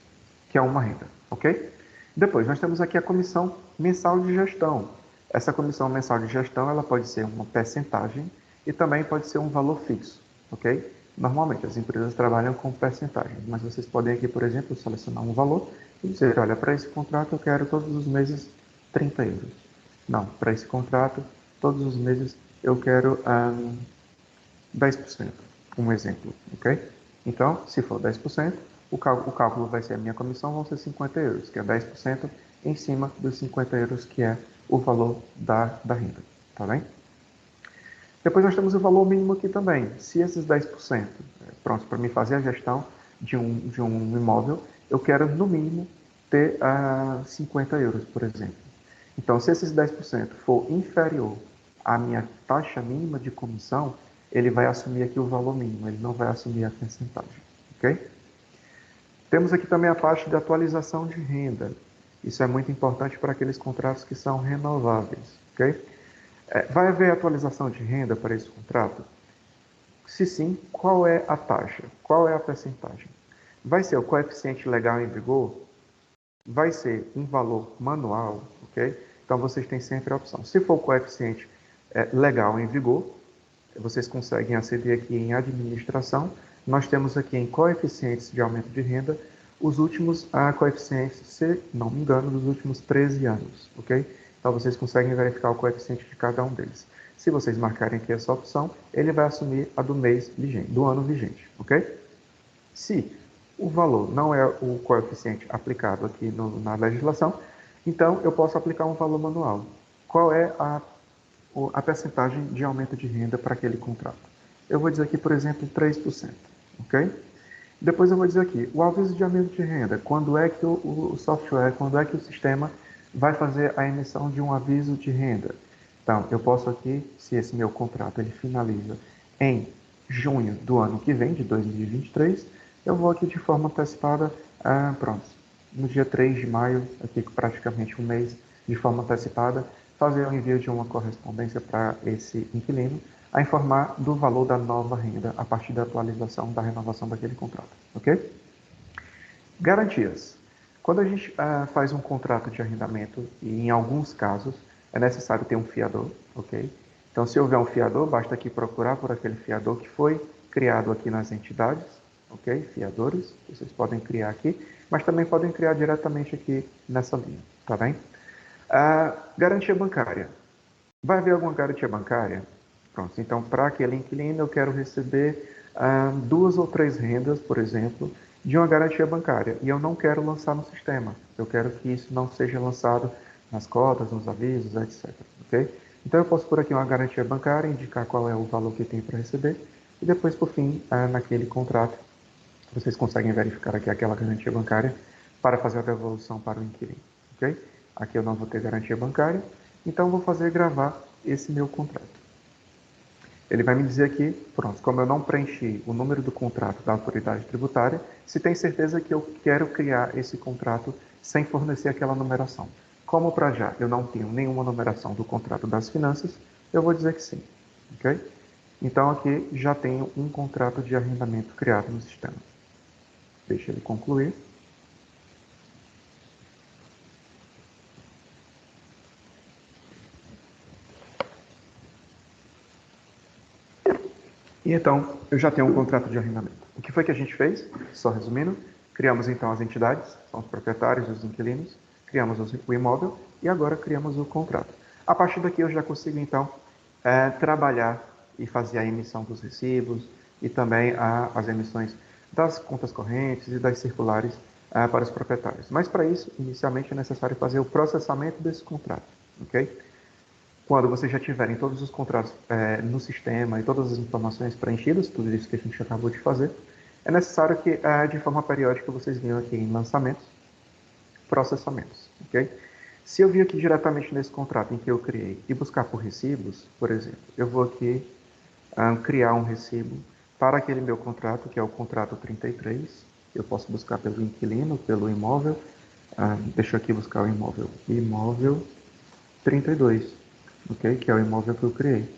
Speaker 1: Que é uma renda, ok? Depois, nós temos aqui a comissão mensal de gestão. Essa comissão mensal de gestão, ela pode ser uma percentagem e também pode ser um valor fixo, ok? Normalmente, as empresas trabalham com percentagens, mas vocês podem aqui, por exemplo, selecionar um valor e dizer, olha, para esse contrato eu quero todos os meses 30 euros. Não, para esse contrato, todos os meses eu quero 10%, um exemplo, ok? Então, se for 10%, o cálculo vai ser a minha comissão, vão ser 50 euros, que é 10% em cima dos 50 euros, que é o valor da renda, tá bem? Depois nós temos o valor mínimo aqui também. Se esses 10%, pronto, para me fazer a gestão de um imóvel, eu quero no mínimo ter 50 euros, por exemplo. Então, se esses 10% for inferior à minha taxa mínima de comissão, ele vai assumir aqui o valor mínimo, ele não vai assumir a percentagem, ok? Temos aqui também a parte de atualização de renda. Isso é muito importante para aqueles contratos que são renováveis, ok? Vai haver atualização de renda para esse contrato? Se sim, qual é a taxa? Qual é a percentagem? Vai ser o coeficiente legal em vigor? Vai ser um valor manual, ok? Então, vocês têm sempre a opção. Se for o coeficiente legal em vigor, vocês conseguem aceder aqui em administração. Nós temos aqui em coeficientes de aumento de renda os últimos coeficientes, se não me engano, dos últimos 13 anos, ok? Então, vocês conseguem verificar o coeficiente de cada um deles. Se vocês marcarem aqui essa opção, ele vai assumir a do mês vigente, do ano vigente, ok? Se o valor não é o coeficiente aplicado aqui na legislação, então eu posso aplicar um valor manual. Qual é a percentagem de aumento de renda para aquele contrato? Eu vou dizer aqui, por exemplo, 3%, ok? Depois eu vou dizer aqui, o aviso de aumento de renda, quando é que o software, quando é que o sistema vai fazer a emissão de um aviso de renda? Então, eu posso aqui, se esse meu contrato ele finaliza em junho do ano que vem, de 2023, eu vou aqui de forma antecipada, pronto, no dia 3 de maio, aqui praticamente um mês, de forma antecipada, fazer o envio de uma correspondência para esse inquilino, a informar do valor da nova renda a partir da atualização da renovação daquele contrato, ok? Garantias. Quando a gente faz um contrato de arrendamento, e em alguns casos é necessário ter um fiador, ok? Então, se houver um fiador, basta aqui procurar por aquele fiador que foi criado aqui nas entidades, ok? Fiadores, vocês podem criar aqui, mas também podem criar diretamente aqui nessa linha, tá bem? Garantia bancária. Vai haver alguma garantia bancária? Pronto, então para aquele inquilino eu quero receber 2 ou 3 rendas, por exemplo, de uma garantia bancária. E eu não quero lançar no sistema. Eu quero que isso não seja lançado nas cotas, nos avisos, etc. Ok? Então eu posso pôr aqui uma garantia bancária, indicar qual é o valor que tem para receber. E depois, por fim, naquele contrato, vocês conseguem verificar aqui aquela garantia bancária para fazer a devolução para o inquilino. Ok? Aqui eu não vou ter garantia bancária, então eu vou fazer gravar esse meu contrato. Ele vai me dizer aqui, pronto, como eu não preenchi o número do contrato da autoridade tributária, se tem certeza que eu quero criar esse contrato sem fornecer aquela numeração. Como para já eu não tenho nenhuma numeração do contrato das finanças, eu vou dizer que sim, ok? Então aqui já tenho um contrato de arrendamento criado no sistema. Deixa ele concluir. E então, eu já tenho um contrato de arrendamento. O que foi que a gente fez? Só resumindo, criamos então as entidades, são os proprietários e os inquilinos, criamos o imóvel e agora criamos o contrato. A partir daqui eu já consigo então trabalhar e fazer a emissão dos recibos e também as emissões das contas correntes e das circulares para os proprietários. Mas para isso, inicialmente é necessário fazer o processamento desse contrato, ok? Quando vocês já tiverem todos os contratos no sistema e todas as informações preenchidas, tudo isso que a gente acabou de fazer, é necessário que, de forma periódica, vocês venham aqui em lançamentos, processamentos, ok? Se eu vir aqui diretamente nesse contrato em que eu criei e buscar por recibos, por exemplo, eu vou aqui criar um recibo para aquele meu contrato, que é o contrato 33, eu posso buscar pelo inquilino, pelo imóvel, deixa eu aqui buscar o imóvel 32, ok? Que é o imóvel que eu criei,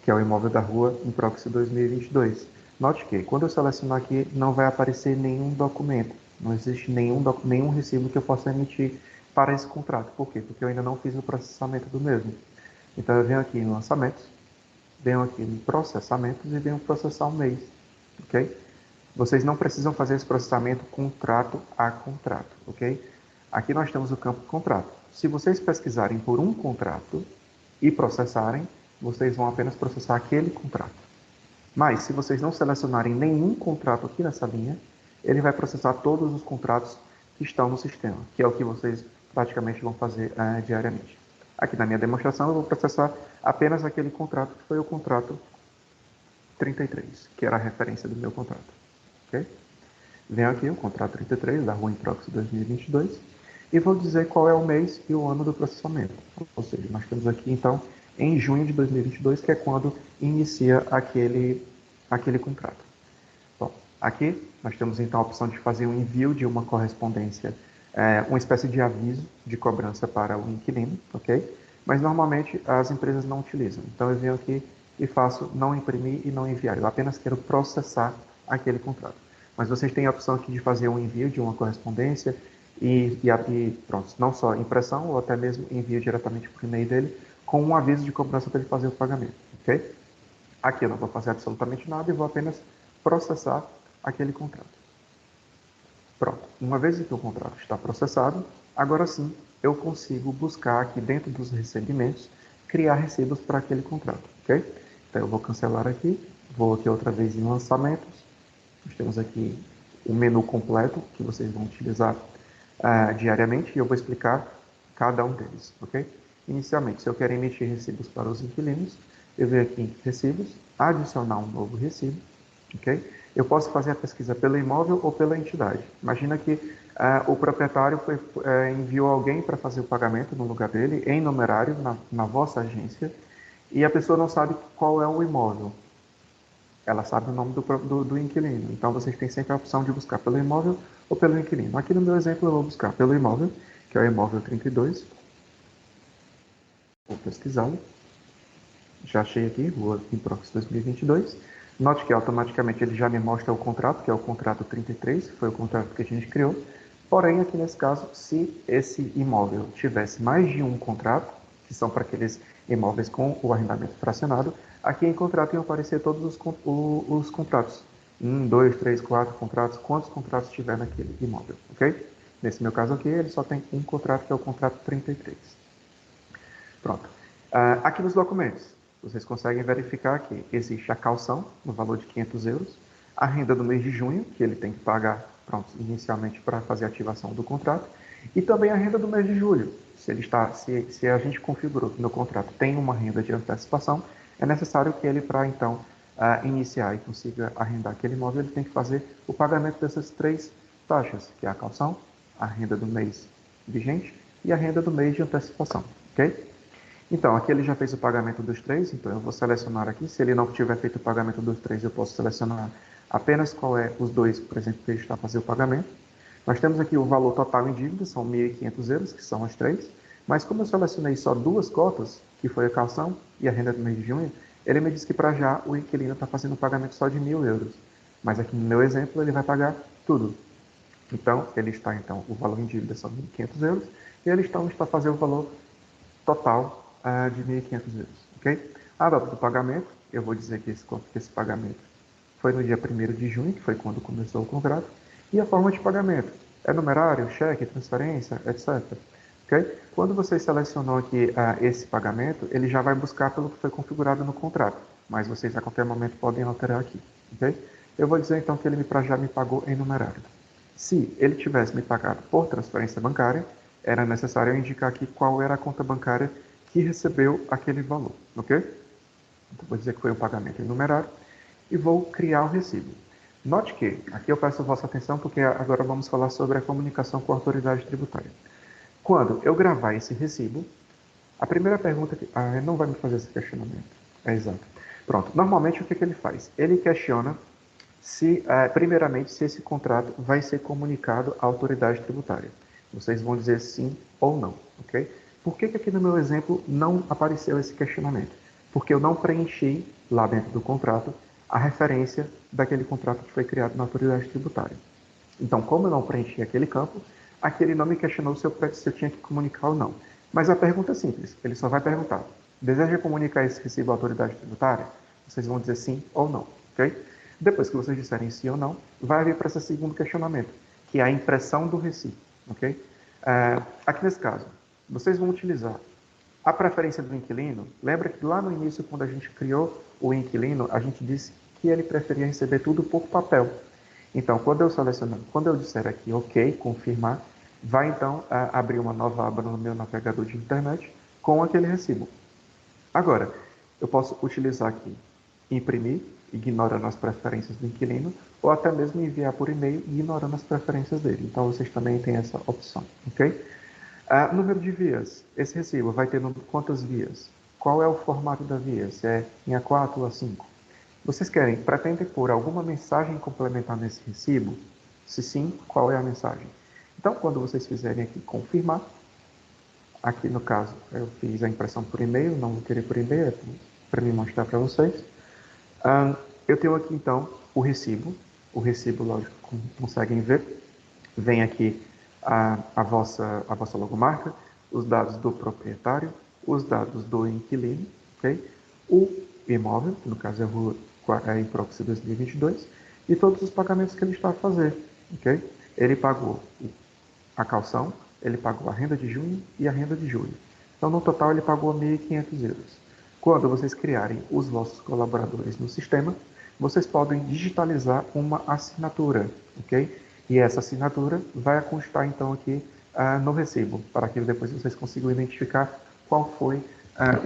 Speaker 1: que é o imóvel da rua Improxi 2022. Note que, quando eu selecionar aqui, não vai aparecer nenhum documento, não existe nenhum recibo que eu possa emitir para esse contrato. Por quê? Porque eu ainda não fiz o processamento do mesmo. Então, eu venho aqui em lançamentos, venho aqui em processamentos e venho processar um mês, ok? Vocês não precisam fazer esse processamento contrato a contrato, ok? Aqui nós temos o campo contrato. Se vocês pesquisarem por um contrato e processarem, vocês vão apenas processar aquele contrato. Mas, se vocês não selecionarem nenhum contrato aqui nessa linha, ele vai processar todos os contratos que estão no sistema, que é o que vocês praticamente vão fazer diariamente. Aqui na minha demonstração, eu vou processar apenas aquele contrato, que foi o contrato 33, que era a referência do meu contrato. Okay? Venho aqui, o contrato 33, da Rua Improxi 2022, e vou dizer qual é o mês e o ano do processamento. Ou seja, nós temos aqui, então, em junho de 2022, que é quando inicia aquele contrato. Bom, aqui nós temos, então, a opção de fazer um envio de uma correspondência, uma espécie de aviso de cobrança para o inquilino, ok? Mas, normalmente, as empresas não utilizam. Então, eu venho aqui e faço não imprimir e não enviar. Eu apenas quero processar aquele contrato. Mas vocês têm a opção aqui de fazer um envio de uma correspondência e pronto, não só impressão ou até mesmo envio diretamente por e-mail dele com um aviso de cobrança para ele fazer o pagamento, ok? Aqui eu não vou fazer absolutamente nada e vou apenas processar aquele contrato. Pronto, uma vez que o contrato está processado, agora sim eu consigo buscar aqui dentro dos recebimentos, criar recibos para aquele contrato, ok? Então eu vou cancelar aqui, vou aqui outra vez em lançamentos, nós temos aqui o menu completo que vocês vão utilizar diariamente e eu vou explicar cada um deles, ok? Inicialmente, se eu quero emitir recibos para os inquilinos, eu venho aqui em recibos, adicionar um novo recibo, ok? Eu posso fazer a pesquisa pelo imóvel ou pela entidade. Imagina que o proprietário enviou alguém para fazer o pagamento no lugar dele, em numerário, na vossa agência, e a pessoa não sabe qual é o imóvel. Ela sabe o nome do inquilino. Então, vocês têm sempre a opção de buscar pelo imóvel ou pelo inquilino. Aqui no meu exemplo, eu vou buscar pelo imóvel, que é o imóvel 32. Vou pesquisá-lo. Já achei aqui, Rua Improx 2022. Note que automaticamente ele já me mostra o contrato, que é o contrato 33, que foi o contrato que a gente criou. Porém, aqui nesse caso, se esse imóvel tivesse mais de um contrato, que são para aqueles imóveis com o arrendamento fracionado, aqui em contrato iam aparecer todos os contratos. 1, 2, 3, 4 contratos, quantos contratos tiver naquele imóvel, ok? Nesse meu caso aqui, ele só tem um contrato, que é o contrato 33. Pronto. Aqui nos documentos, vocês conseguem verificar que existe a caução, no valor de 500 euros, a renda do mês de junho, que ele tem que pagar, pronto, inicialmente para fazer a ativação do contrato, e também a renda do mês de julho. Se a gente configurou que no contrato tem uma renda de antecipação, é necessário que ele, para então iniciar e consiga arrendar aquele imóvel, ele tem que fazer o pagamento dessas 3 taxas, que é a caução, a renda do mês vigente e a renda do mês de antecipação, ok? Então, aqui ele já fez o pagamento dos 3, então eu vou selecionar aqui. Se ele não tiver feito o pagamento dos 3, eu posso selecionar apenas qual é os 2, por exemplo, que ele está a fazer o pagamento. Nós temos aqui o valor total em dívida, são 1.500 euros, que são as 3. Mas como eu selecionei só 2 cotas, que foi a calção e a renda do mês de junho, ele me disse que para já o inquilino está fazendo o pagamento só de 1.000 euros. Mas aqui no meu exemplo ele vai pagar tudo. Então, o valor em dívida são 1.500 euros e ele está a fazer o valor total de 1.500 euros, ok? A data do pagamento, eu vou dizer que esse pagamento foi no dia 1º de junho, que foi quando começou o contrato, e a forma de pagamento é numerário, cheque, transferência, etc. Okay? Quando você selecionou aqui esse pagamento, ele já vai buscar pelo que foi configurado no contrato, mas vocês a qualquer momento podem alterar aqui, ok? Eu vou dizer então que ele já me pagou em numerário. Se ele tivesse me pagado por transferência bancária, era necessário eu indicar aqui qual era a conta bancária que recebeu aquele valor, ok? Então, vou dizer que foi um pagamento em numerário e vou criar o recibo. Note que, aqui eu peço a vossa atenção porque agora vamos falar sobre a comunicação com a autoridade tributária. Quando eu gravar esse recibo, a primeira pergunta que... não vai me fazer esse questionamento. É exato. Pronto. Normalmente, o que ele faz? Ele questiona primeiramente, se esse contrato vai ser comunicado à autoridade tributária. Vocês vão dizer sim ou não, ok? Por que aqui no meu exemplo não apareceu esse questionamento? Porque eu não preenchi lá dentro do contrato a referência daquele contrato que foi criado na autoridade tributária. Então, como eu não preenchi aquele campo, aqui ele não me questionou se eu tinha que comunicar ou não. Mas a pergunta é simples, ele só vai perguntar: deseja comunicar esse recibo à autoridade tributária? Vocês vão dizer sim ou não, ok? Depois que vocês disserem sim ou não, vai vir para esse segundo questionamento, que é a impressão do recibo, ok? Aqui nesse caso, vocês vão utilizar a preferência do inquilino. Lembra que lá no início, quando a gente criou o inquilino, a gente disse que ele preferia receber tudo por papel. Então, quando eu disser aqui OK, confirmar, vai então abrir uma nova aba no meu navegador de internet com aquele recibo. Agora, eu posso utilizar aqui imprimir, ignorando as preferências do inquilino, ou até mesmo enviar por e-mail, ignorando as preferências dele. Então, vocês também têm essa opção, ok? Número de vias. Esse recibo vai ter quantas vias? Qual é o formato da via? Se é em A4 ou A5? Vocês pretendem pôr alguma mensagem complementar nesse recibo? Se sim, qual é a mensagem? Então, quando vocês fizerem aqui confirmar, aqui no caso eu fiz a impressão por e-mail, não vou querer por e-mail, é para me mostrar para vocês. Eu tenho aqui, então, o recibo. O recibo, lógico, como conseguem ver. Vem aqui a vossa logomarca, os dados do proprietário, os dados do inquilino, ok? O imóvel, que no caso é a rua Improxi 2022, e todos os pagamentos que ele está a fazer, ok? Ele pagou a calção, ele pagou a renda de junho e a renda de julho. Então, no total, ele pagou 1.500 euros. Quando vocês criarem os vossos colaboradores no sistema, vocês podem digitalizar uma assinatura, ok? E essa assinatura vai constar, então, aqui no recibo, para que depois vocês consigam identificar qual foi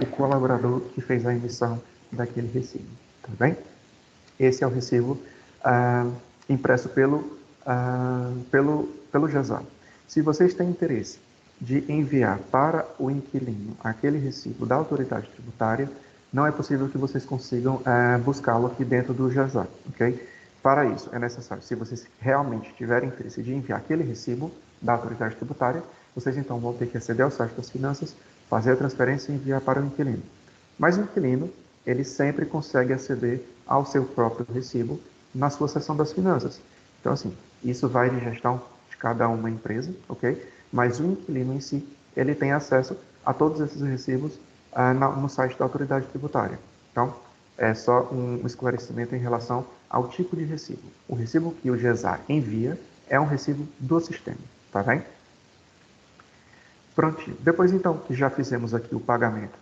Speaker 1: o colaborador que fez a emissão daquele recibo, tá bem? Esse é o recibo impresso pelo JASA. Se vocês têm interesse de enviar para o inquilino aquele recibo da autoridade tributária, não é possível que vocês consigam buscá-lo aqui dentro do JASA, ok? Para isso, é necessário, se vocês realmente tiverem interesse de enviar aquele recibo da autoridade tributária, vocês então vão ter que aceder ao site das finanças, fazer a transferência e enviar para o inquilino. Mas o inquilino, ele sempre consegue aceder ao seu próprio recibo na sua seção das finanças. Então, assim, isso vai de gestão de cada uma empresa, ok? Mas o inquilino em si, ele tem acesso a todos esses recibos no site da autoridade tributária. Então, é só um esclarecimento em relação ao tipo de recibo. O recibo que o JASA envia é um recibo do sistema, tá bem? Prontinho. Depois, então, que já fizemos aqui o pagamento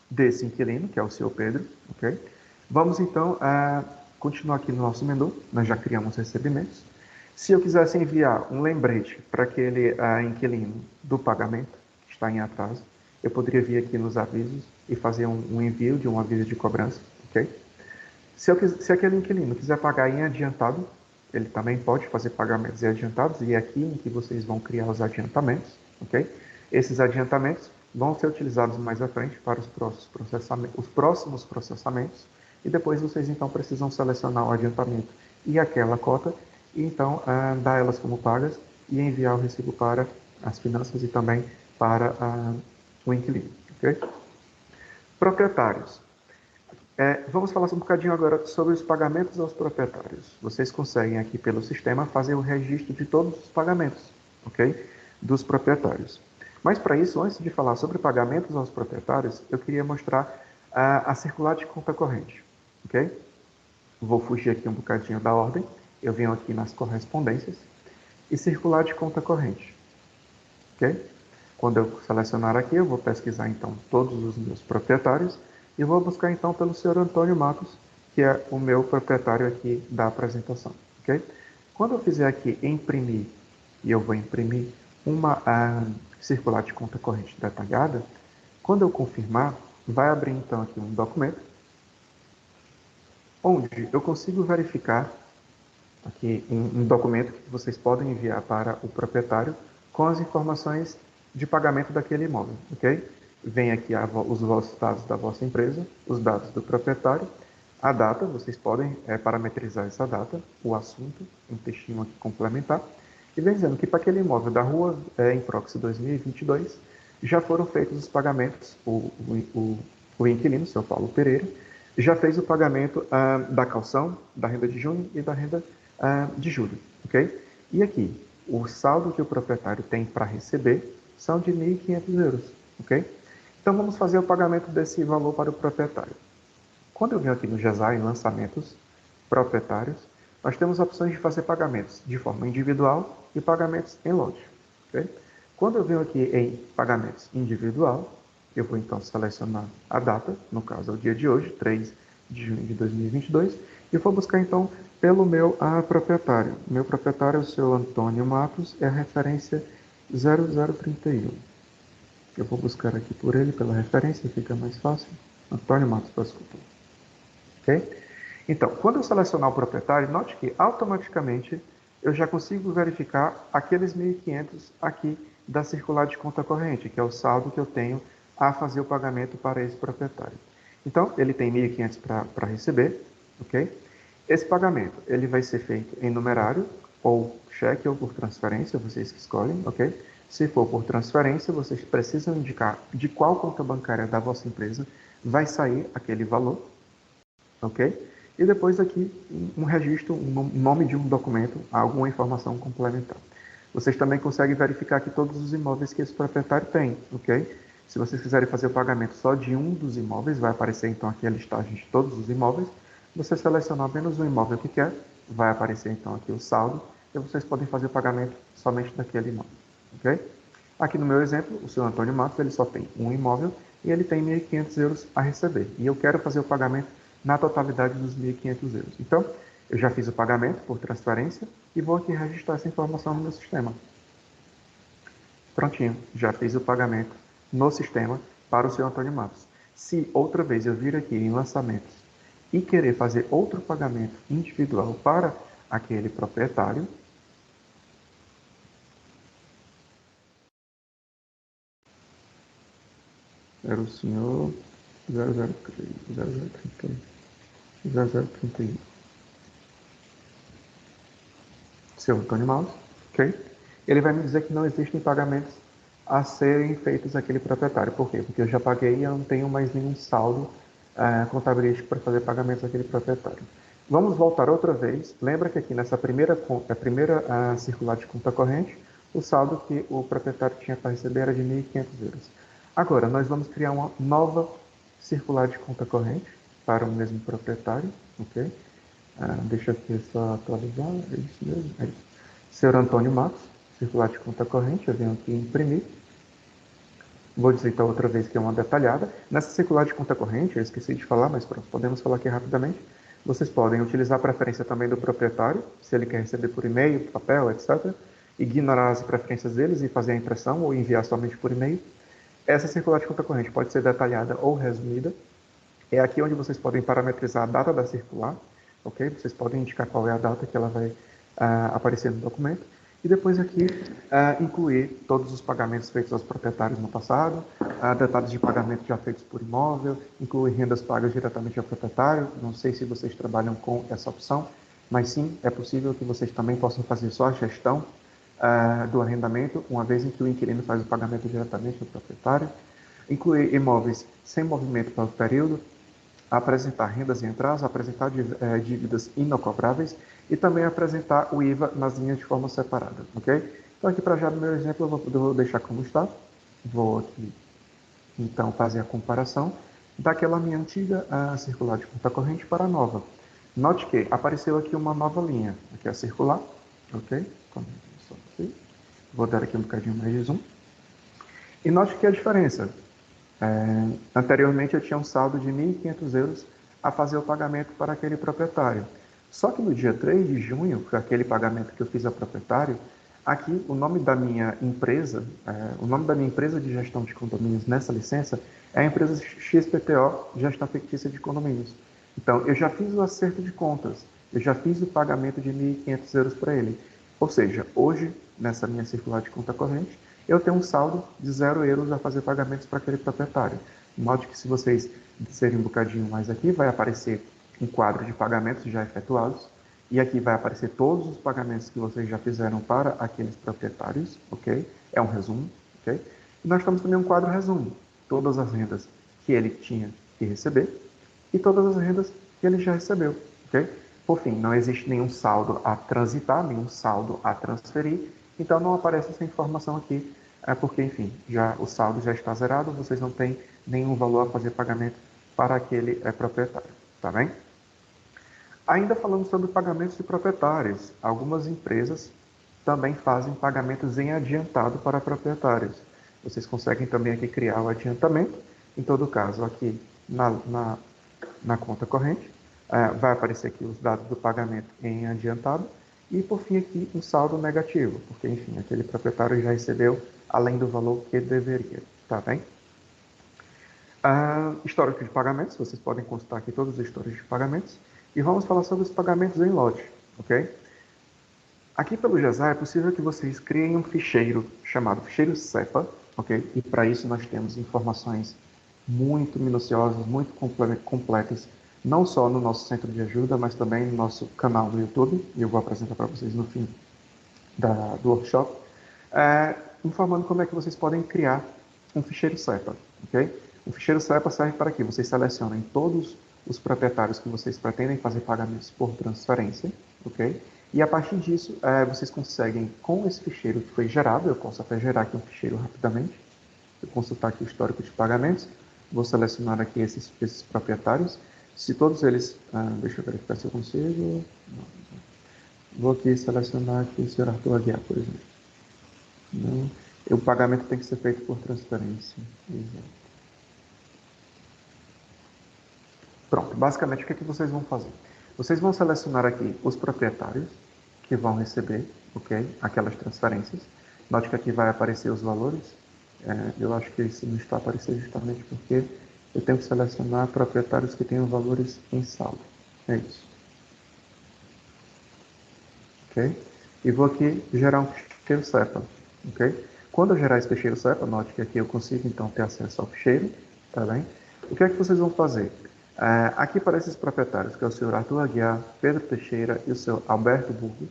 Speaker 1: desse inquilino, que é o seu Pedro, ok? Vamos, então, continuar aqui no nosso menu. Nós já criamos recebimentos. Se eu quisesse enviar um lembrete para aquele inquilino do pagamento, que está em atraso, eu poderia vir aqui nos avisos e fazer um envio de um aviso de cobrança, ok? Se aquele inquilino quiser pagar em adiantado, ele também pode fazer pagamentos em adiantados, e é aqui em que vocês vão criar os adiantamentos, ok? Esses adiantamentos vão ser utilizados mais à frente para os próximos processamentos, e depois vocês então precisam selecionar o adiantamento e aquela cota, e então dar elas como pagas e enviar o recibo para as finanças e também para o inquilino, ok? Proprietários. Vamos falar um bocadinho agora sobre os pagamentos aos proprietários. Vocês conseguem aqui pelo sistema fazer o registro de todos os pagamentos, ok? Dos proprietários. Mas para isso, antes de falar sobre pagamentos aos proprietários, eu queria mostrar a circular de conta corrente, ok? Vou fugir aqui um bocadinho da ordem. Eu venho aqui nas correspondências e circular de conta corrente, ok? Quando eu selecionar aqui, eu vou pesquisar então todos os meus proprietários e vou buscar então pelo senhor Antônio Matos, que é o meu proprietário aqui da apresentação, ok? Quando eu fizer aqui imprimir, e eu vou imprimir uma circular de conta corrente detalhada, quando eu confirmar, vai abrir então aqui um documento, onde eu consigo verificar aqui um documento que vocês podem enviar para o proprietário com as informações de pagamento daquele imóvel, ok? Vem aqui os vossos dados da vossa empresa, os dados do proprietário, a data, vocês podem parametrizar essa data, o assunto, um textinho aqui complementar, e vem dizendo que para aquele imóvel da rua Improxi 2022 já foram feitos os pagamentos, o inquilino, seu Paulo Pereira, já fez o pagamento da calção, da renda de junho e da renda de julho, ok? E aqui, o saldo que o proprietário tem para receber são de 1.500 euros, ok? Então, vamos fazer o pagamento desse valor para o proprietário. Quando eu venho aqui no JASA em lançamentos proprietários, nós temos opções de fazer pagamentos de forma individual e pagamentos em lote, ok? Quando eu venho aqui em pagamentos individual, eu vou então selecionar a data, no caso é o dia de hoje, 3 de junho de 2022, e vou buscar então pelo meu proprietário. Meu proprietário é o seu Antônio Matos, é a referência 0031. Eu vou buscar aqui por ele, pela referência, fica mais fácil. Antônio Matos, desculpa. Ok? Então, quando eu selecionar o proprietário, note que automaticamente eu já consigo verificar aqueles 1.500 aqui da circular de conta corrente, que é o saldo que eu tenho a fazer o pagamento para esse proprietário. Então, ele tem 1.500 para receber, ok? Esse pagamento, ele vai ser feito em numerário, ou cheque, ou por transferência, vocês que escolhem, ok? Se for por transferência, vocês precisam indicar de qual conta bancária da vossa empresa vai sair aquele valor, ok? E depois aqui um registro, um nome de um documento, alguma informação complementar. Vocês também conseguem verificar aqui todos os imóveis que esse proprietário tem, ok? Se vocês quiserem fazer o pagamento só de um dos imóveis, vai aparecer então aqui a listagem de todos os imóveis. Você selecionar apenas um imóvel que quer, vai aparecer então aqui o saldo, e vocês podem fazer o pagamento somente daquele imóvel, ok? Aqui no meu exemplo, o senhor Antônio Matos, ele só tem um imóvel e ele tem 1.500 euros a receber. E eu quero fazer o pagamento na totalidade dos 1.500 euros. Então, eu já fiz o pagamento por transferência e vou aqui registrar essa informação no meu sistema. Prontinho, já fiz o pagamento no sistema para o senhor Antônio Matos. Se outra vez eu vir aqui em lançamentos e querer fazer outro pagamento individual para aquele proprietário, era o senhor 003, 0031. Seu Antônio Matos, ok? Ele vai me dizer que não existem pagamentos a serem feitos àquele proprietário. Por quê? Porque eu já paguei e eu não tenho mais nenhum saldo contabilístico para fazer pagamentos àquele proprietário. Vamos voltar outra vez. Lembra que aqui nessa primeira circular de conta corrente, o saldo que o proprietário tinha para receber era de 1.500 euros. Agora, nós vamos criar uma nova circular de conta corrente para o mesmo proprietário, ok? Deixa aqui só atualizar, é isso mesmo, é isso. Senhor Antônio Matos, circular de conta corrente, eu venho aqui imprimir. Vou dizer então outra vez que é uma detalhada. Nessa circular de conta corrente, eu esqueci de falar, mas pronto, podemos falar aqui rapidamente. Vocês podem utilizar a preferência também do proprietário, se ele quer receber por e-mail, papel, etc. Ignorar as preferências deles e fazer a impressão ou enviar somente por e-mail. Essa circular de conta corrente pode ser detalhada ou resumida. É aqui onde vocês podem parametrizar a data da circular, ok? Vocês podem indicar qual é a data que ela vai aparecer no documento. E depois aqui incluir todos os pagamentos feitos aos proprietários no passado, detalhes de pagamento já feitos por imóvel, incluir rendas pagas diretamente ao proprietário. Não sei se vocês trabalham com essa opção, mas sim, é possível que vocês também possam fazer só a gestão do arrendamento, uma vez em que o inquilino faz o pagamento diretamente ao proprietário. Incluir imóveis sem movimento para o período, apresentar rendas em atraso, apresentar dívidas inocobráveis e também apresentar o IVA nas linhas de forma separada, ok? Então aqui para já no meu exemplo eu vou deixar como está, vou aqui então fazer a comparação daquela minha antiga circular de conta corrente para a nova. Note que apareceu aqui uma nova linha, aqui é a circular, ok? Vou dar aqui um bocadinho mais de zoom. E note que a diferença. Anteriormente eu tinha um saldo de 1.500 euros a fazer o pagamento para aquele proprietário. Só que no dia 3 de junho, que é aquele pagamento que eu fiz ao proprietário, aqui o nome da minha empresa, de gestão de condomínios nessa licença é a empresa XPTO, Gestão Fictícia de Condomínios. Então eu já fiz o acerto de contas, eu já fiz o pagamento de 1.500 euros para ele. Ou seja, hoje, nessa minha circular de conta corrente, eu tenho um saldo de 0 euros a fazer pagamentos para aquele proprietário. Note que se vocês descerem um bocadinho mais aqui, vai aparecer um quadro de pagamentos já efetuados, e aqui vai aparecer todos os pagamentos que vocês já fizeram para aqueles proprietários, ok? É um resumo, ok? E nós temos também um quadro resumo, todas as rendas que ele tinha que receber e todas as rendas que ele já recebeu, ok? Por fim, não existe nenhum saldo a transitar, nenhum saldo a transferir, então não aparece essa informação aqui, porque, enfim, o saldo já está zerado, vocês não têm nenhum valor a fazer pagamento para aquele proprietário, tá bem? Ainda falando sobre pagamentos de proprietários, algumas empresas também fazem pagamentos em adiantado para proprietários. Vocês conseguem também aqui criar o adiantamento, em todo caso aqui na conta corrente, vai aparecer aqui os dados do pagamento em adiantado, e por fim aqui um saldo negativo, porque enfim, aquele proprietário já recebeu além do valor que deveria, tá bem? Histórico de pagamentos, vocês podem consultar aqui todos os históricos de pagamentos, e vamos falar sobre os pagamentos em lote, ok? Aqui pelo GESA é possível que vocês criem um ficheiro chamado ficheiro SEPA, ok? E para isso nós temos informações muito minuciosas, muito completas, não só no nosso centro de ajuda, mas também no nosso canal no YouTube, e eu vou apresentar para vocês no fim do workshop, informando como é que vocês podem criar um ficheiro SEPA, ok? O ficheiro SEPA serve para que vocês selecionem todos os proprietários que vocês pretendem fazer pagamentos por transferência, ok? E a partir disso, vocês conseguem, com esse ficheiro que foi gerado, eu posso até gerar aqui um ficheiro rapidamente, eu consultar aqui o histórico de pagamentos, vou selecionar aqui esses proprietários, se todos eles, deixa eu verificar se eu consigo, vou aqui selecionar aqui o Sr. Arthur Aguiar, por exemplo. Não, o pagamento tem que ser feito por transferência. Exato. Pronto, basicamente o que vocês vão fazer? Vocês vão selecionar aqui os proprietários que vão receber, ok, aquelas transferências. Note que aqui vai aparecer os valores. Eu acho que isso não está aparecendo justamente porque eu tenho que selecionar proprietários que tenham valores em saldo. É isso. Ok? E vou aqui gerar um ficheiro SEPA. Ok? Quando eu gerar esse ficheiro SEPA, note que aqui eu consigo então ter acesso ao ficheiro. Tá bem? O que é que vocês vão fazer? Aqui para esses proprietários, que é o senhor Arthur Aguiar, Pedro Teixeira e o senhor Alberto Burgos,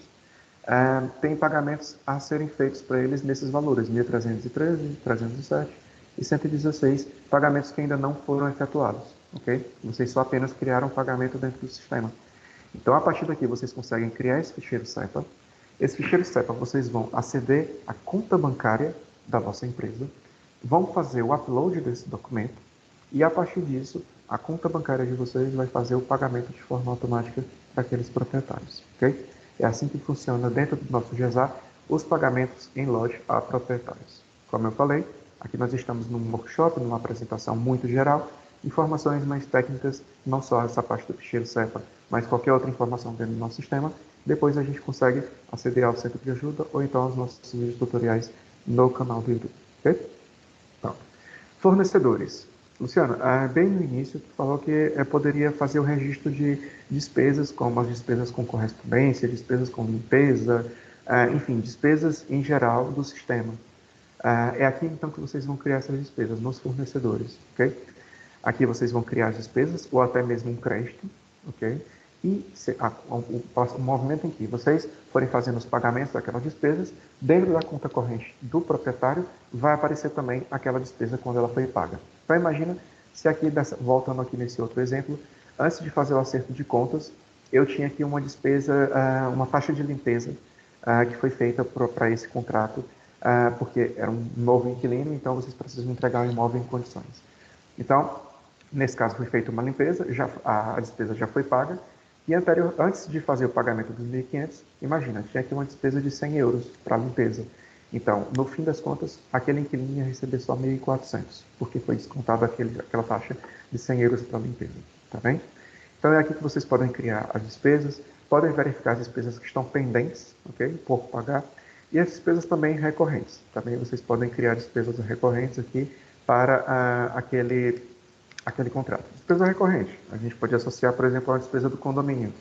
Speaker 1: tem pagamentos a serem feitos para eles nesses valores, 1.313, 307 e 116, pagamentos que ainda não foram efetuados, ok? Vocês só apenas criaram o pagamento dentro do sistema. Então, a partir daqui, vocês conseguem criar esse ficheiro SEPA. Esse ficheiro SEPA, vocês vão aceder à conta bancária da vossa empresa, vão fazer o upload desse documento, e a partir disso, a conta bancária de vocês vai fazer o pagamento de forma automática para aqueles proprietários, ok? É assim que funciona dentro do nosso GESA os pagamentos em loja a proprietários. Como eu falei, aqui nós estamos num workshop, numa apresentação muito geral, informações mais técnicas, não só essa parte do ficheiro SEPA, mas qualquer outra informação dentro do nosso sistema, depois a gente consegue aceder ao centro de ajuda ou então aos nossos vídeos tutoriais no canal do YouTube, ok? Então, fornecedores. Luciano, bem no início, tu falou que poderia fazer o registro de despesas, como as despesas com correspondência, despesas com limpeza, enfim, despesas em geral do sistema. É aqui, então, que vocês vão criar essas despesas, nos fornecedores, ok? Aqui vocês vão criar as despesas, ou até mesmo um crédito, ok? E o movimento em que vocês forem fazendo os pagamentos daquelas despesas, dentro da conta corrente do proprietário, vai aparecer também aquela despesa quando ela foi paga. Então, imagina se aqui, voltando aqui nesse outro exemplo, antes de fazer o acerto de contas, eu tinha aqui uma despesa, uma taxa de limpeza que foi feita para esse contrato, porque era um novo inquilino, então vocês precisam entregar o imóvel em condições. Então, nesse caso foi feita uma limpeza, a despesa já foi paga, e antes de fazer o pagamento dos 1.500, imagina, tinha aqui uma despesa de 100 euros para a limpeza. Então, no fim das contas, aquele inquilino ia receber só 1.400, porque foi descontada aquela taxa de 100 euros para a limpeza, tá bem? Então, é aqui que vocês podem criar as despesas, podem verificar as despesas que estão pendentes, ok? Por pagar, e as despesas também recorrentes. Também vocês podem criar despesas recorrentes aqui para aquele contrato. Despesa recorrente, a gente pode associar, por exemplo, a despesa do condomínio.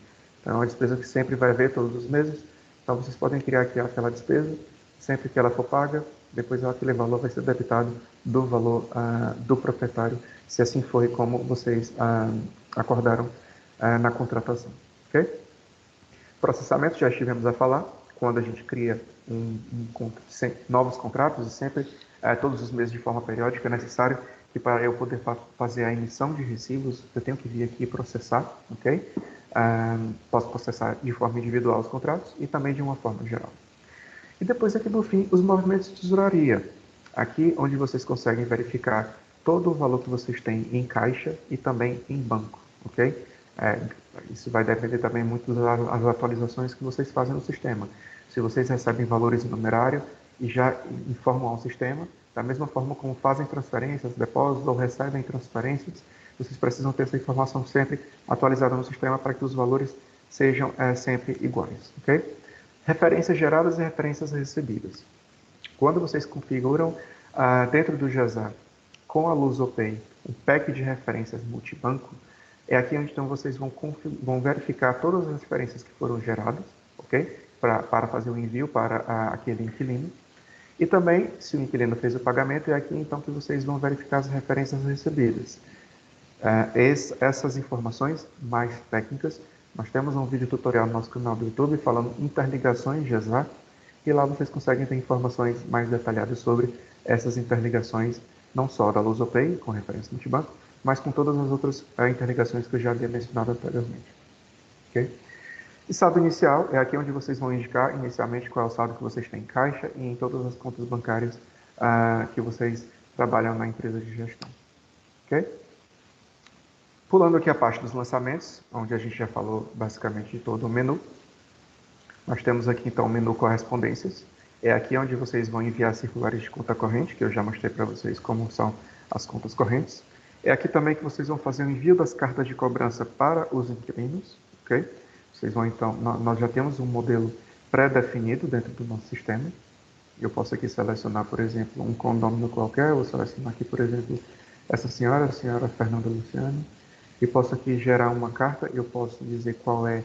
Speaker 1: Então, é uma despesa que sempre vai haver todos os meses. Então, vocês podem criar aqui aquela despesa, sempre que ela for paga, depois aquele valor vai ser debitado do valor do proprietário, se assim foi como vocês acordaram na contratação. Ok? Processamento, já estivemos a falar, quando a gente cria novos contratos, e sempre, todos os meses de forma periódica, é necessário que para eu poder fazer a emissão de recibos, eu tenho que vir aqui processar, ok? Posso processar de forma individual os contratos e também de uma forma geral. E depois aqui no fim, os movimentos de tesouraria. Aqui onde vocês conseguem verificar todo o valor que vocês têm em caixa e também em banco, ok? Isso vai depender também muito das atualizações que vocês fazem no sistema. Se vocês recebem valores em numerário e já informam ao sistema, da mesma forma como fazem transferências, depósitos ou recebem transferências, vocês precisam ter essa informação sempre atualizada no sistema para que os valores sejam sempre iguais, ok? Referências geradas e referências recebidas. Quando vocês configuram dentro do GESA com a LusoPay um pack de referências multibanco, é aqui onde então vocês vão verificar todas as referências que foram geradas, ok? Para fazer o envio para aquele inquilino. E também, se o inquilino fez o pagamento, é aqui então que vocês vão verificar as referências recebidas. Essas informações mais técnicas, nós temos um vídeo tutorial no nosso canal do YouTube falando interligações GESA, e lá vocês conseguem ter informações mais detalhadas sobre essas interligações não só da LusoPay, com referência multibanco, mas com todas as outras interligações que eu já havia mencionado anteriormente. Okay? E saldo inicial é aqui onde vocês vão indicar inicialmente qual é o saldo que vocês têm em caixa e em todas as contas bancárias que vocês trabalham na empresa de gestão. Okay? Pulando aqui a parte dos lançamentos, onde a gente já falou basicamente de todo o menu. Nós temos aqui então o menu correspondências. É aqui onde vocês vão enviar circulares de conta corrente, que eu já mostrei para vocês como são as contas correntes. É aqui também que vocês vão fazer o envio das cartas de cobrança para os inquilinos. Okay? Vocês vão então, nós já temos um modelo pré-definido dentro do nosso sistema. Eu posso aqui selecionar, por exemplo, um condômino qualquer. Vou selecionar aqui, por exemplo, essa senhora, a senhora Fernanda Luciano. E posso aqui gerar uma carta. Eu posso dizer qual é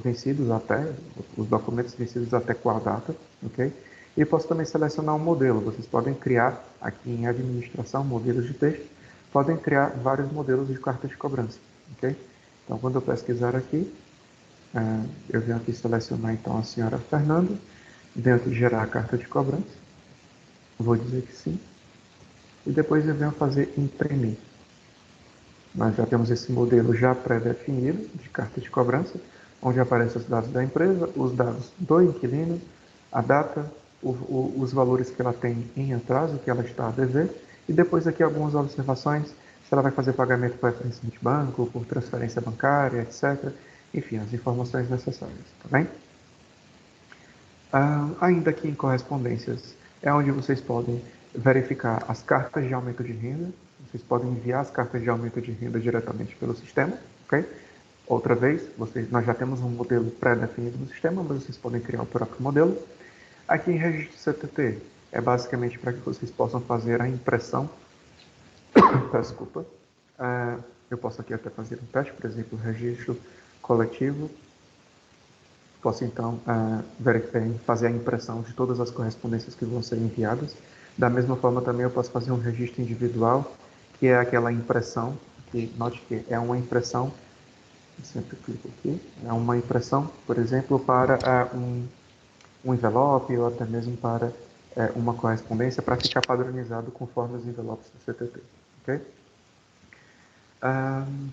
Speaker 1: vencidos até, os documentos vencidos até qual data, ok? E posso também selecionar um modelo. Vocês podem criar, aqui em administração, modelos de texto, podem criar vários modelos de carta de cobrança, ok? Então, quando eu pesquisar aqui, eu venho aqui selecionar, então, a senhora Fernanda, dentro de gerar a carta de cobrança, vou dizer que sim, e depois eu venho fazer imprimir. Nós já temos esse modelo já pré-definido de carta de cobrança, onde aparecem os dados da empresa, os dados do inquilino, a data, os valores que ela tem em atraso, que ela está a dever, e depois aqui algumas observações, se ela vai fazer pagamento por referência multibanco, por transferência bancária, etc. Enfim, as informações necessárias, tá bem? Ainda aqui em correspondências, é onde vocês podem verificar as cartas de aumento de renda. Vocês podem enviar as cartas de aumento de renda diretamente pelo sistema, ok? Outra vez, nós já temos um modelo pré-definido no sistema, mas vocês podem criar o próprio modelo. Aqui em registro CTT, é basicamente para que vocês possam fazer a impressão. Desculpa. Eu posso aqui até fazer um teste, por exemplo, registro coletivo. Posso então fazer a impressão de todas as correspondências que vão ser enviadas. Da mesma forma também eu posso fazer um registro individual, que é aquela impressão, que note que é uma impressão, eu sempre clico aqui, é uma impressão, por exemplo, para um envelope ou até mesmo para uma correspondência para ficar padronizado conforme os envelopes do CTT. Okay?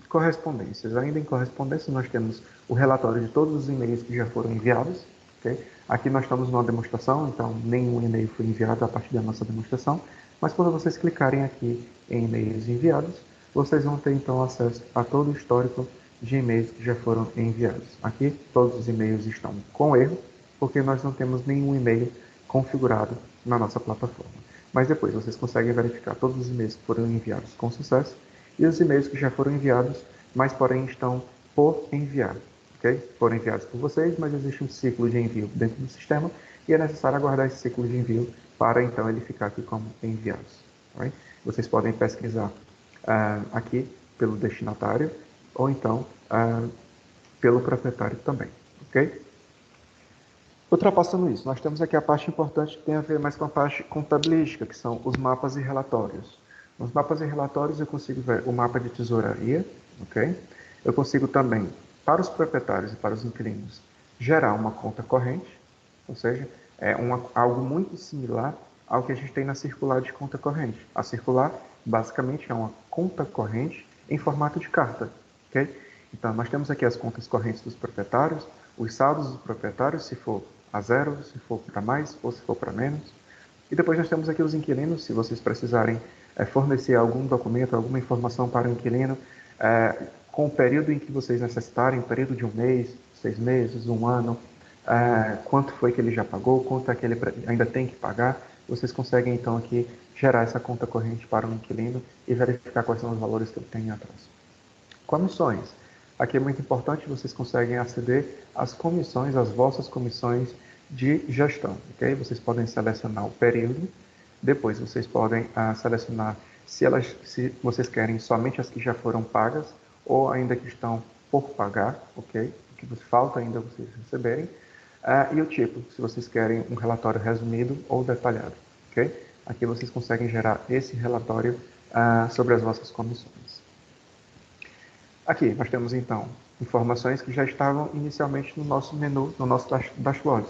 Speaker 1: Correspondências. Ainda em correspondência nós temos o relatório de todos os e-mails que já foram enviados. Okay? Aqui nós estamos numa demonstração, então nenhum e-mail foi enviado a partir da nossa demonstração, mas quando vocês clicarem aqui em e-mails enviados, vocês vão ter então acesso a todo o histórico de e-mails que já foram enviados. Aqui todos os e-mails estão com erro, porque nós não temos nenhum e-mail configurado na nossa plataforma. Mas depois vocês conseguem verificar todos os e-mails que foram enviados com sucesso e os e-mails que já foram enviados, mas porém estão por enviar. Okay? Foram enviados por vocês, mas existe um ciclo de envio dentro do sistema e é necessário aguardar esse ciclo de envio para então ele ficar aqui como enviados. Right? Vocês podem pesquisar aqui pelo destinatário ou então pelo proprietário também. Ok? Ultrapassando isso, nós temos aqui a parte importante que tem a ver mais com a parte contabilística, que são os mapas e relatórios. Nos mapas e relatórios eu consigo ver o mapa de tesouraria, ok? Eu consigo também, para os proprietários e para os inquilinos, gerar uma conta corrente, ou seja, algo muito similar ao que a gente tem na circular de conta corrente. A circular, basicamente, é uma conta corrente em formato de carta, ok? Então, nós temos aqui as contas correntes dos proprietários, os saldos dos proprietários, se for a zero, se for para mais ou se for para menos. E depois nós temos aqui os inquilinos, se vocês precisarem fornecer algum documento, alguma informação para o inquilino, com o período em que vocês necessitarem, um período de um mês, 6 meses, um ano, quanto foi que ele já pagou, quanto é que ele ainda tem que pagar, vocês conseguem então aqui gerar essa conta corrente para o inquilino e verificar quais são os valores que ele tem atrás. Comissões. Aqui é muito importante, vocês conseguem aceder às comissões, às vossas comissões de gestão. Okay? Vocês podem selecionar o período, depois vocês podem selecionar se vocês querem somente as que já foram pagas ou ainda que estão por pagar, ok? O que falta ainda vocês receberem. E o tipo, se vocês querem um relatório resumido ou detalhado, ok? Aqui vocês conseguem gerar esse relatório sobre as vossas comissões. Aqui nós temos então informações que já estavam inicialmente no nosso menu, no nosso dashboard.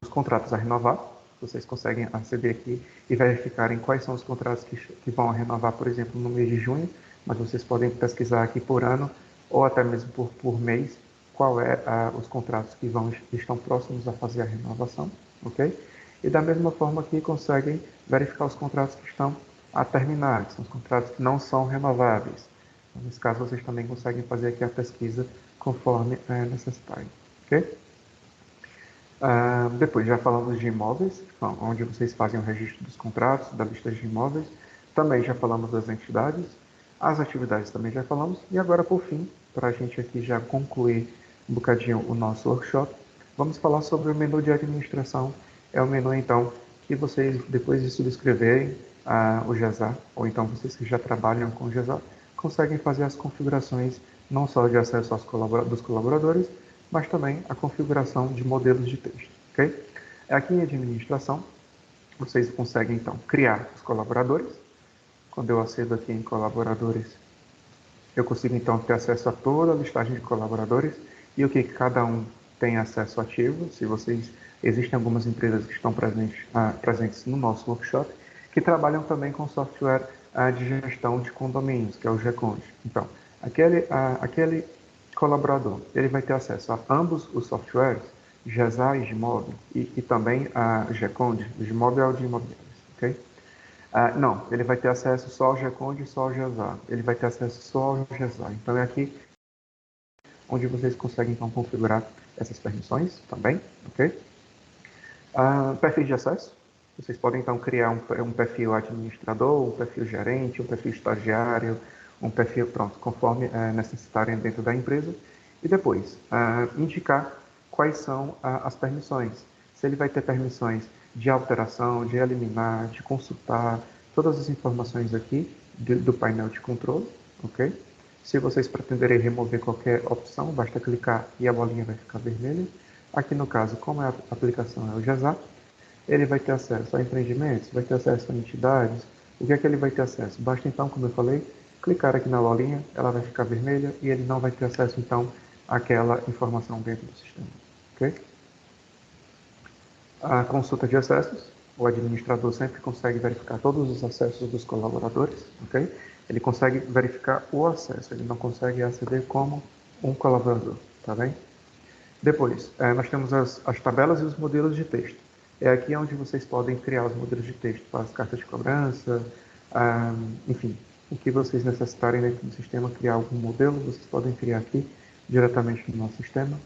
Speaker 1: Os contratos a renovar, Vocês conseguem aceder aqui e verificarem quais são os contratos que vão renovar, por exemplo, no mês de junho, mas vocês podem pesquisar aqui por ano ou até mesmo por mês qual é os contratos que estão próximos a fazer a renovação, ok? E da mesma forma aqui conseguem verificar os contratos que estão a terminar, que são os contratos que não são renováveis. Então, nesse caso, vocês também conseguem fazer aqui a pesquisa conforme necessário, ok? Depois já falamos de imóveis, onde vocês fazem o registro dos contratos, da lista de imóveis. Também já falamos das entidades, as atividades também já falamos. E agora, por fim, para a gente aqui já concluir um bocadinho o nosso workshop, vamos falar sobre o menu de administração. É o menu, então, que vocês, depois de subscreverem o GESA, ou então vocês que já trabalham com o GESA, conseguem fazer as configurações não só de acesso dos colaboradores, mas também a configuração de modelos de texto, ok? Aqui em administração, vocês conseguem, então, criar os colaboradores. Quando eu acedo aqui em colaboradores, eu consigo, então, ter acesso a toda a listagem de colaboradores e o que cada um tem acesso ativo. Existem algumas empresas que estão presentes no nosso workshop, que trabalham também com software de gestão de condomínios, que é o GECOND. Então, aquele colaborador, ele vai ter acesso a ambos os softwares, GESA e GMOB, e também a GECOND. O GMOB é o de imobiliários, ok? Não, ele vai ter acesso só ao GECOND e só ao GESA. Ele vai ter acesso só ao GESA. Então, é aqui onde vocês conseguem, então, configurar essas permissões também, ok? Perfil de acesso. Vocês podem, então, criar um perfil administrador, um perfil gerente, um perfil estagiário, um perfil, pronto, conforme necessitarem dentro da empresa. E depois, indicar quais são as permissões. Se ele vai ter permissões de alteração, de eliminar, de consultar, todas as informações aqui do painel de controle, ok? Se vocês pretenderem remover qualquer opção, basta clicar e a bolinha vai ficar vermelha. Aqui no caso, como a aplicação é o GESA, ele vai ter acesso a empreendimentos, vai ter acesso a entidades. O que é que ele vai ter acesso? Basta então, como eu falei, clicar aqui na bolinha, ela vai ficar vermelha e ele não vai ter acesso então àquela informação dentro do sistema. Ok? A consulta de acessos, o administrador sempre consegue verificar todos os acessos dos colaboradores, ok? Ele consegue verificar o acesso, ele não consegue aceder como um colaborador, tá bem? Depois, nós temos as tabelas e os modelos de texto. É aqui onde vocês podem criar os modelos de texto para as cartas de cobrança, enfim, o que vocês necessitarem dentro do sistema, criar algum modelo, vocês podem criar aqui diretamente no nosso sistema.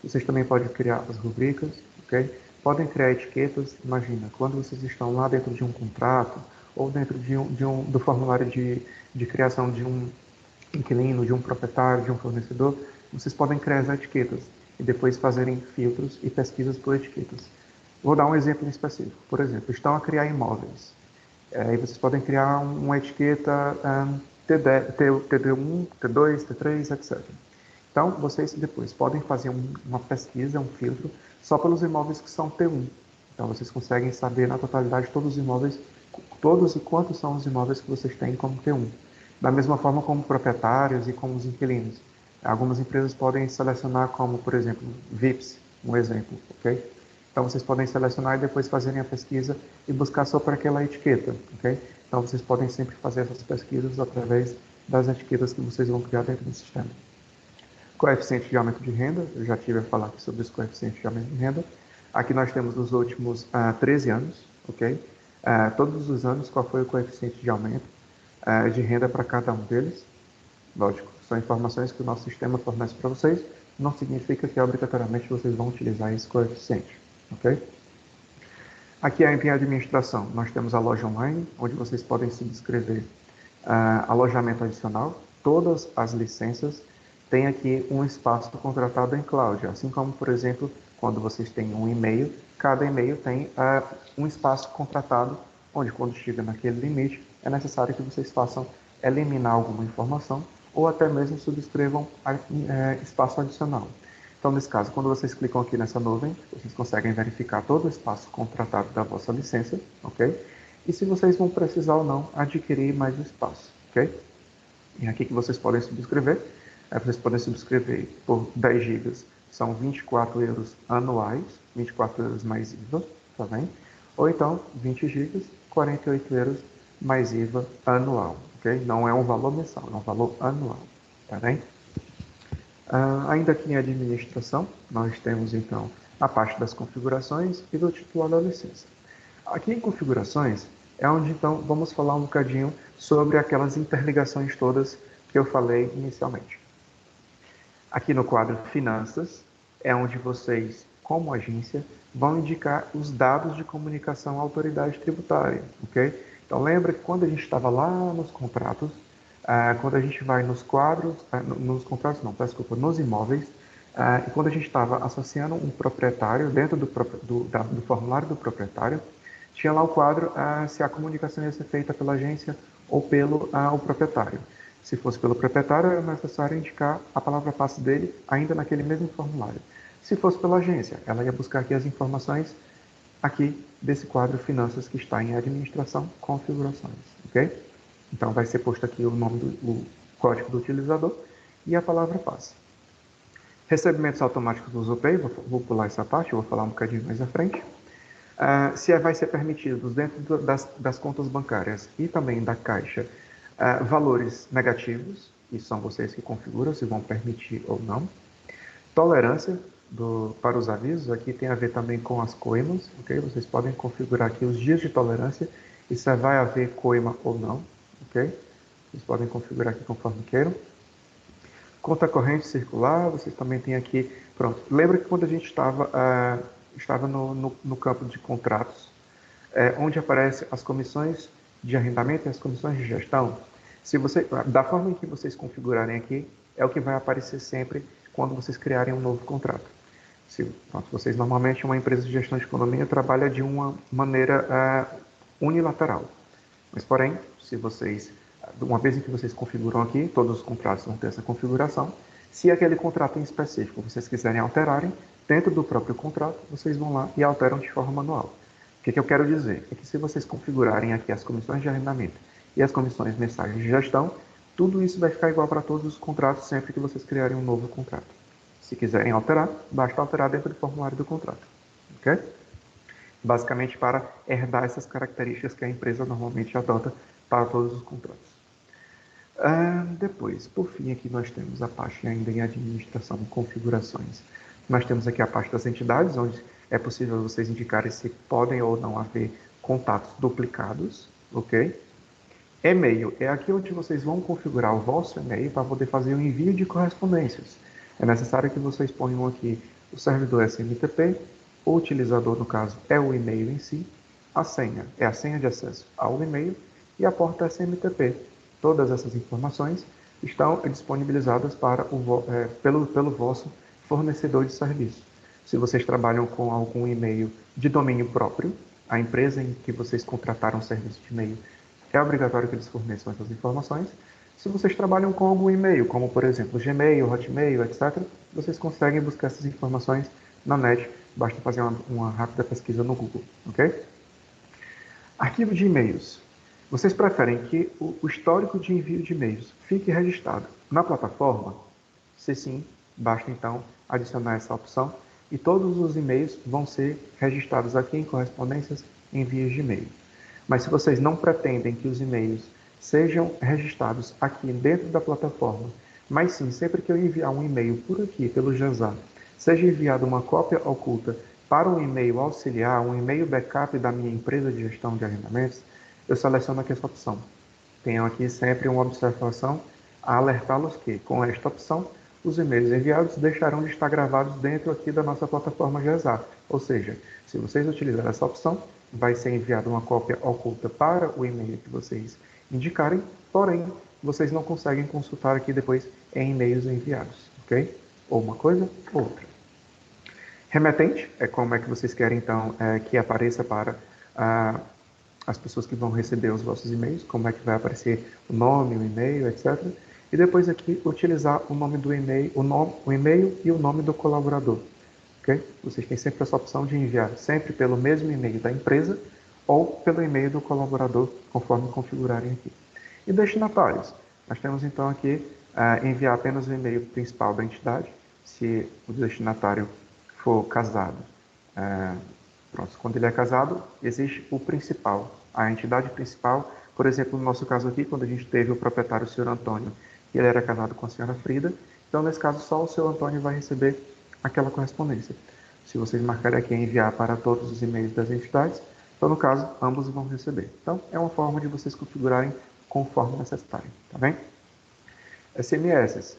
Speaker 1: Vocês também podem criar as rubricas, ok? Podem criar etiquetas. Imagina, quando vocês estão lá dentro de um contrato ou dentro do formulário de criação de um inquilino, de um proprietário, de um fornecedor, vocês podem criar as etiquetas e depois fazerem filtros e pesquisas por etiquetas. Vou dar um exemplo específico. Por exemplo, estão a criar imóveis. E vocês podem criar uma etiqueta TD1, T2, T3, etc. Então, vocês depois podem fazer uma pesquisa, um filtro, só pelos imóveis que são T1. Então, vocês conseguem saber na totalidade todos os imóveis, todos e quantos são os imóveis que vocês têm como T1. Da mesma forma como proprietários e como os inquilinos. Algumas empresas podem selecionar como, por exemplo, VIPs, um exemplo, ok? Então, vocês podem selecionar e depois fazerem a pesquisa e buscar só por aquela etiqueta, ok? Então, vocês podem sempre fazer essas pesquisas através das etiquetas que vocês vão criar dentro do sistema. Coeficiente de aumento de renda, eu já tive a falar aqui sobre os coeficientes de aumento de renda. Aqui nós temos os últimos 13 anos, ok? Todos os anos, qual foi o coeficiente de aumento de renda para cada um deles. Lógico, são informações que o nosso sistema fornece para vocês, não significa que obrigatoriamente vocês vão utilizar esse coeficiente, ok? Aqui em administração, nós temos a loja online, onde vocês podem subscrever alojamento adicional. Todas as licenças têm aqui um espaço contratado em cloud, assim como, por exemplo, quando vocês têm um e-mail, cada e-mail tem um espaço contratado, onde quando chega naquele limite, é necessário que vocês façam eliminar alguma informação ou até mesmo subscrevam espaço adicional. Então, nesse caso, quando vocês clicam aqui nessa nuvem, vocês conseguem verificar todo o espaço contratado da vossa licença, ok? E se vocês vão precisar ou não adquirir mais espaço, ok? E aqui que vocês podem subscrever, vocês podem subscrever por 10 GB, são 24 euros anuais, 24 euros mais IVA, tá bem? Ou então 20 GB, 48 euros mais IVA anual, ok? Não é um valor mensal, é um valor anual, tá bem? Ainda aqui em administração, nós temos então a parte das configurações e do titular da licença. Aqui em configurações é onde então vamos falar um bocadinho sobre aquelas interligações todas que eu falei inicialmente. Aqui no quadro Finanças é onde vocês, como agência, vão indicar os dados de comunicação à autoridade tributária, ok? Então lembra que quando a gente estava lá nos contratos, quando a gente vai nos quadros, nos contratos não, peço desculpa, nos imóveis, e quando a gente estava associando um proprietário dentro do formulário do proprietário, tinha lá o quadro se a comunicação ia ser feita pela agência ou pelo o proprietário. Se fosse pelo proprietário, era necessário indicar a palavra passe dele ainda naquele mesmo formulário. Se fosse pela agência, ela ia buscar aqui as informações aqui desse quadro Finanças que está em Administração, Configurações, ok? Então vai ser posto aqui o código do utilizador e a palavra passe. Recebimentos automáticos do USOPay, vou pular essa parte, vou falar um bocadinho mais à frente. Se vai ser permitido dentro das contas bancárias e também da Caixa valores negativos, e são vocês que configuram se vão permitir ou não. Tolerância para os avisos, aqui tem a ver também com as coimas, ok? Vocês podem configurar aqui os dias de tolerância e se vai haver coima ou não, ok? Vocês podem configurar aqui conforme queiram. Conta corrente circular, vocês também têm aqui, pronto. Lembra que quando a gente estava no campo de contratos, onde aparecem as comissões de arrendamento e as comissões de gestão, da forma em que vocês configurarem aqui, é o que vai aparecer sempre quando vocês criarem um novo contrato. Vocês normalmente, uma empresa de gestão de economia trabalha de uma maneira unilateral. Mas, porém, uma vez em que vocês configuram aqui, todos os contratos vão ter essa configuração. Se aquele contrato em específico vocês quiserem alterarem, dentro do próprio contrato, vocês vão lá e alteram de forma manual. O que eu quero dizer? É que se vocês configurarem aqui as comissões de arrendamento e as comissões mensais de gestão, tudo isso vai ficar igual para todos os contratos sempre que vocês criarem um novo contrato. Se quiserem alterar, basta alterar dentro do formulário do contrato. Ok? Basicamente para herdar essas características que a empresa normalmente adota para todos os contratos. Depois, por fim, aqui nós temos a parte ainda em administração e configurações. Nós temos aqui a parte das entidades, onde é possível vocês indicarem se podem ou não haver contatos duplicados, ok? E-mail é aqui onde vocês vão configurar o vosso e-mail para poder fazer o envio de correspondências. É necessário que vocês ponham aqui o servidor SMTP, o utilizador, no caso, é o e-mail em si, a senha é a senha de acesso ao e-mail e a porta SMTP. Todas essas informações estão disponibilizadas pelo vosso fornecedor de serviço. Se vocês trabalham com algum e-mail de domínio próprio, a empresa em que vocês contrataram o serviço de e-mail é obrigatório que eles forneçam essas informações. Se vocês trabalham com algum e-mail, como por exemplo Gmail, Hotmail, etc., vocês conseguem buscar essas informações na net, basta fazer uma rápida pesquisa no Google, ok? Arquivo de e-mails. Vocês preferem que o histórico de envio de e-mails fique registrado na plataforma? Se sim, basta então adicionar essa opção e todos os e-mails vão ser registrados aqui em correspondências e envios de e-mail. Mas se vocês não pretendem que os e-mails sejam registrados aqui dentro da plataforma, mas sim, sempre que eu enviar um e-mail por aqui, pelo Jazar, seja enviada uma cópia oculta para um e-mail auxiliar, um e-mail backup da minha empresa de gestão de arrendamentos, eu seleciono aqui essa opção. Tenho aqui sempre uma observação a alertá-los que, com esta opção, os e-mails enviados deixarão de estar gravados dentro aqui da nossa plataforma Jazar. Ou seja, se vocês utilizarem essa opção, vai ser enviada uma cópia oculta para o e-mail que vocês indicarem, porém, vocês não conseguem consultar aqui depois em e-mails enviados, ok? Ou uma coisa ou outra. Remetente é como é que vocês querem, então, que apareça para as pessoas que vão receber os vossos e-mails, como é que vai aparecer o nome, o e-mail, etc. E depois aqui, utilizar o nome do e-mail, o e-mail e o nome do colaborador. Okay? Vocês têm sempre essa opção de enviar sempre pelo mesmo e-mail da empresa ou pelo e-mail do colaborador, conforme configurarem aqui. E destinatários. Nós temos então aqui enviar apenas o e-mail principal da entidade, se o destinatário for casado, Pronto, quando ele é casado, existe o principal, a entidade principal. Por exemplo, no nosso caso aqui, quando a gente teve o proprietário, o senhor Antônio, e ele era casado com a senhora Frida, então nesse caso só o senhor Antônio vai receber aquela correspondência. Se vocês marcarem aqui enviar para todos os e-mails das entidades, então no caso, ambos vão receber. Então é uma forma de vocês configurarem conforme necessário, tá bem? SMS.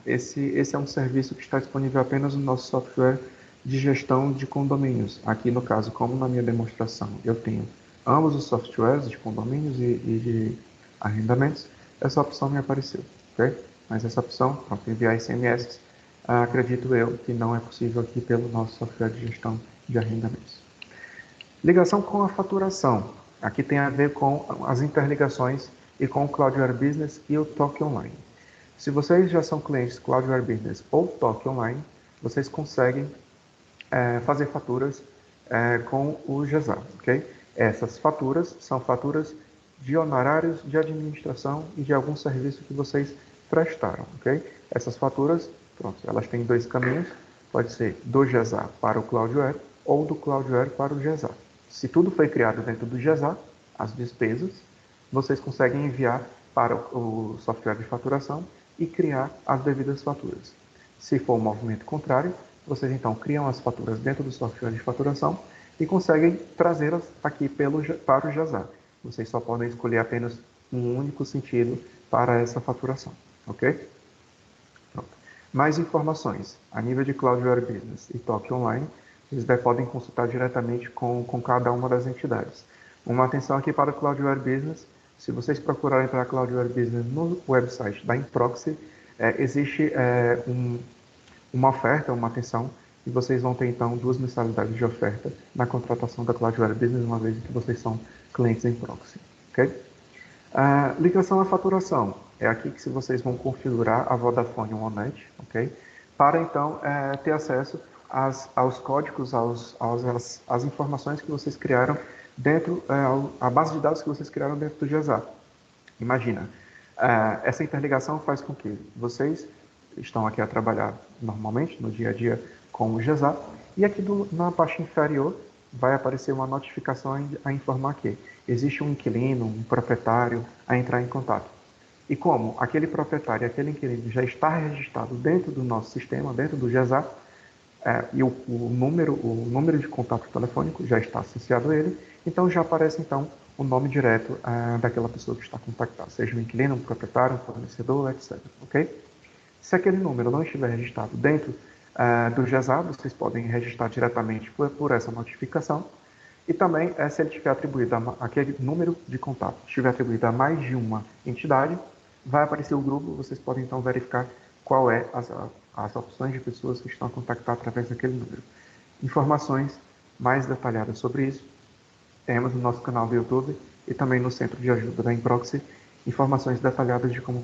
Speaker 1: Esse é um serviço que está disponível apenas no nosso software de gestão de condomínios. Aqui, no caso, como na minha demonstração, eu tenho ambos os softwares de condomínios e de arrendamentos, essa opção me apareceu, ok? Mas essa opção, para enviar SMS, acredito eu que não é possível aqui pelo nosso software de gestão de arrendamentos. Ligação com a faturação. Aqui tem a ver com as interligações e com o Cloudware Business e o Toque Online. Se vocês já são clientes Cloudware Business ou Toque Online, vocês conseguem fazer faturas com o GESA, ok? Essas faturas são faturas de honorários de administração e de algum serviço que vocês prestaram, ok? Essas faturas, pronto, elas têm dois caminhos, pode ser do GESA para o Cloudware ou do Cloudware para o GESA. Se tudo foi criado dentro do GESA, as despesas, vocês conseguem enviar para o software de faturação e criar as devidas faturas. Se for o movimento contrário, vocês então criam as faturas dentro do software de faturação e conseguem trazê-las aqui para o GESA. Vocês só podem escolher apenas um único sentido para essa faturação, ok? Pronto. Mais informações a nível de Cloudware Business e Toque Online, vocês podem consultar diretamente com cada uma das entidades. Uma atenção aqui para o Cloudware Business. Se vocês procurarem para Cloudware Business no website da Improxy, existe uma oferta, uma atenção, e vocês vão ter então 2 mensalidades de oferta na contratação da Cloudware Business, uma vez que vocês são clientes em Proxy. Okay? Ligação à faturação. É aqui que vocês vão configurar a Vodafone OneNet, ok? Para então ter acesso aos códigos, às informações que vocês criaram dentro, a base de dados que vocês criaram dentro do GESA. Imagina, essa interligação faz com que vocês estão aqui a trabalhar normalmente, no dia a dia, com o GESA, e aqui na parte inferior vai aparecer uma notificação a informar que existe um inquilino, um proprietário a entrar em contato. E como aquele proprietário, aquele inquilino já está registrado dentro do nosso sistema, dentro do GESA, e o número de contato telefônico já está associado a ele, então já aparece então o nome direto daquela pessoa que está contactada, seja um inquilino, um proprietário, um fornecedor, etc. Ok? Se aquele número não estiver registrado dentro do GESA, vocês podem registrar diretamente por essa notificação. E também, se ele tiver atribuído aquele número de contato, estiver atribuído a mais de uma entidade, vai aparecer o grupo, vocês podem então verificar qual é as opções de pessoas que estão a contactar através daquele número. Informações mais detalhadas sobre isso, temos no nosso canal do YouTube e também no Centro de Ajuda da Improxy, informações detalhadas de como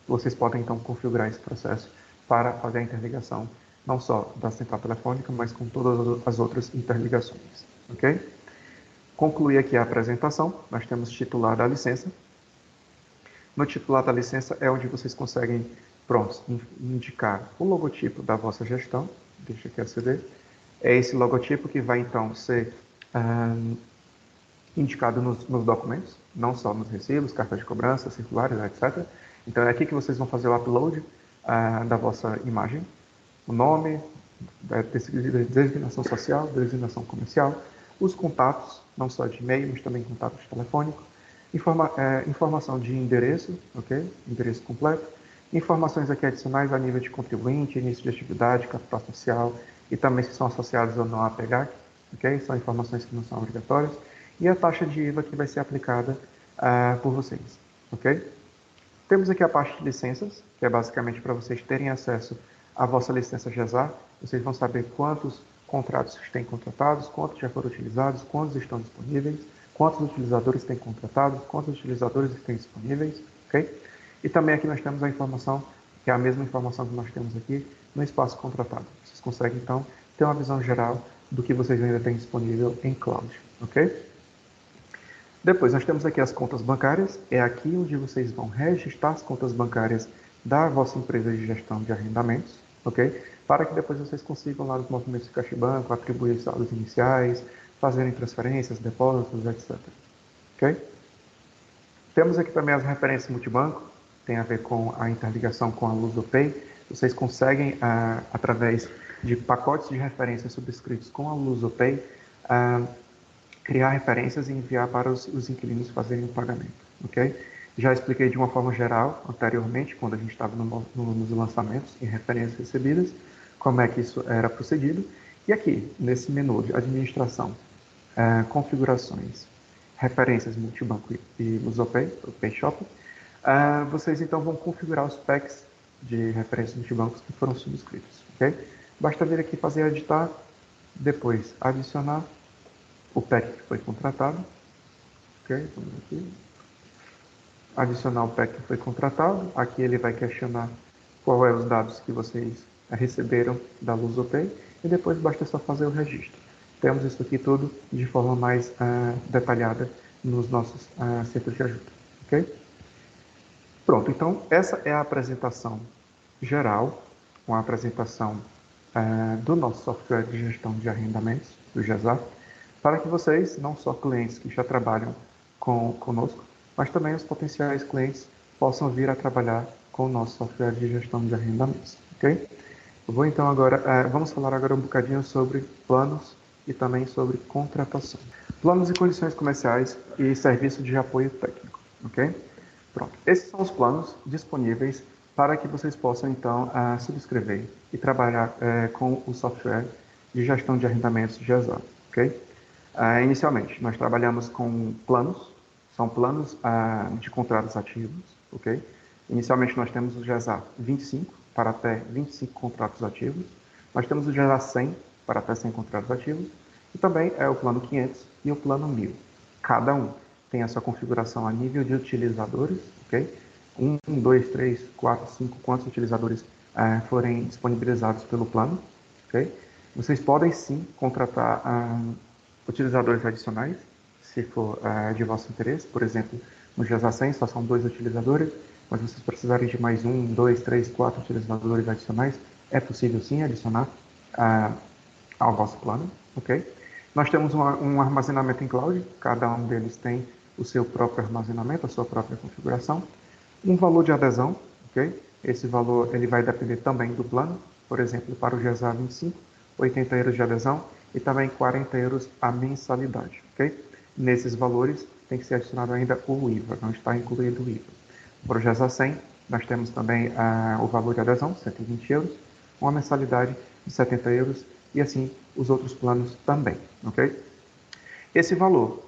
Speaker 1: vocês podem então configurar esse processo para fazer a interligação, não só da central telefônica, mas com todas as outras interligações, ok? Concluir aqui a apresentação, nós temos titular da licença. No titular da licença é onde vocês conseguem, indicar o logotipo da vossa gestão, deixa aqui aceder. É esse logotipo que vai então ser indicado nos documentos, não só nos recibos, cartas de cobrança, circulares, etc. Então é aqui que vocês vão fazer o upload da vossa imagem, o nome, designação social, designação comercial, os contatos, não só de e-mail, mas também contatos telefônicos, informação de endereço, ok? Endereço completo, informações aqui adicionais a nível de contribuinte, início de atividade, capital social e também se são associados ou não à PEGAC, ok? São informações que não são obrigatórias, e a taxa de IVA que vai ser aplicada por vocês, ok? Temos aqui a parte de licenças, que é basicamente para vocês terem acesso à vossa licença GESA. Vocês vão saber quantos contratos têm contratados, quantos já foram utilizados, quantos estão disponíveis, quantos utilizadores têm contratados, quantos utilizadores têm disponíveis, ok? E também aqui nós temos a informação, que é a mesma informação que nós temos aqui no espaço contratado. Vocês conseguem, então, ter uma visão geral do que vocês ainda têm disponível em cloud, ok? Depois, nós temos aqui as contas bancárias. É aqui onde vocês vão registrar as contas bancárias da vossa empresa de gestão de arrendamentos, ok? Para que depois vocês consigam lá nos movimentos de caixa e banco, atribuir os saldos iniciais, fazerem transferências, depósitos, etc. Ok? Temos aqui também as referências multibanco, tem a ver com a interligação com a LusoPay. Vocês conseguem, através de pacotes de referências subscritos com a LusoPay, criar referências e enviar para os inquilinos fazerem o pagamento, ok? Já expliquei de uma forma geral anteriormente, quando a gente estava nos lançamentos em referências recebidas, como é que isso era procedido. E aqui, nesse menu de administração, configurações, referências multibanco e LusoPay, o PayShop, vocês então vão configurar os packs de referências multibancos que foram subscritos, ok? Basta vir aqui fazer editar, depois adicionar o pack que foi contratado, ok? Vamos aqui. Adicionar o pack que foi contratado, aqui ele vai questionar qual é os dados que vocês receberam da LusoPay e depois basta só fazer o registro. Temos isso aqui tudo de forma mais detalhada nos nossos centros de ajuda, ok? Pronto, então essa é a apresentação geral, uma apresentação do nosso software de gestão de arrendamentos, do GESAR, para que vocês, não só clientes que já trabalham conosco, mas também os potenciais clientes possam vir a trabalhar com o nosso software de gestão de arrendamentos, ok? Eu vou então agora, vamos falar agora um bocadinho sobre planos e também sobre contratação. Planos e condições comerciais e serviço de apoio técnico, ok? Pronto, esses são os planos disponíveis para que vocês possam então subscrever e trabalhar com o software de gestão de arrendamentos GESAR, ok? Inicialmente, nós trabalhamos com planos, são planos de contratos ativos, ok? Inicialmente, nós temos o GESAR 25 para até 25 contratos ativos, nós temos o GESAR 100 para até 100 contratos ativos, e também é o plano 500 e o plano 1000. Cada um tem a sua configuração a nível de utilizadores, ok? 1, 2, 3, 4, 5, quantos utilizadores forem disponibilizados pelo plano, ok? Vocês podem sim contratar utilizadores adicionais, se for de vosso interesse. Por exemplo, no GESAR 100 só são 2 utilizadores, mas vocês precisarem de mais 1, 2, 3, 4 utilizadores adicionais, é possível sim adicionar ao vosso plano, ok? Nós temos um armazenamento em cloud, cada um deles tem o seu próprio armazenamento, a sua própria configuração. Um valor de adesão, ok? Esse valor ele vai depender também do plano. Por exemplo, para o GESAR 25, 80 euros de adesão e também 40 euros a mensalidade, ok? Nesses valores tem que ser adicionado ainda o IVA, não está incluído o IVA. Para o GESAR 100, nós temos também o valor de adesão, 120 euros, uma mensalidade de 70 euros e assim os outros planos também, ok? Esse valor,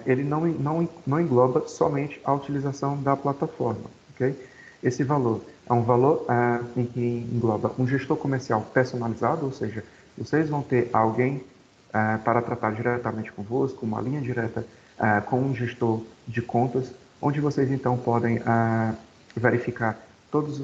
Speaker 1: ele não engloba somente a utilização da plataforma, ok? Esse valor é um valor em que engloba um gestor comercial personalizado, ou seja, vocês vão ter alguém para tratar diretamente convosco, uma linha direta com um gestor de contas, onde vocês então podem verificar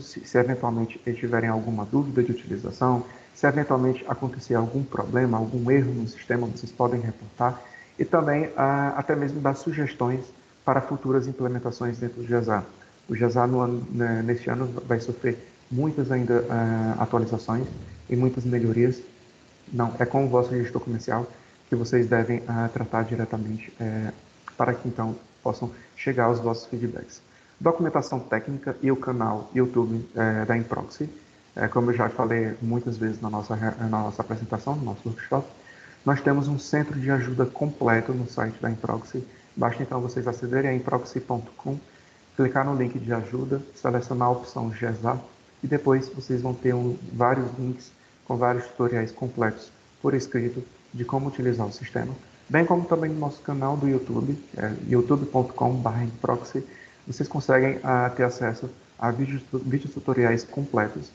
Speaker 1: se eventualmente eles tiverem alguma dúvida de utilização, se eventualmente acontecer algum problema, algum erro no sistema, vocês podem reportar e também até mesmo dar sugestões para futuras implementações dentro do GESAR. O GESAR neste ano vai sofrer muitas ainda atualizações e muitas melhorias. Não, é com o vosso gestor comercial que vocês devem tratar diretamente para que então possam chegar aos vossos feedbacks. Documentação técnica e o canal YouTube da Improxy. Como eu já falei muitas vezes na nossa apresentação, no nosso workshop, nós temos um centro de ajuda completo no site da Improxy. Basta então vocês acederem a improxy.com, clicar no link de ajuda, selecionar a opção GESAR e depois vocês vão ter vários links com vários tutoriais completos por escrito de como utilizar o sistema, bem como também no nosso canal do YouTube, youtube.com/improxy. Vocês conseguem ter acesso a vídeos tutoriais completos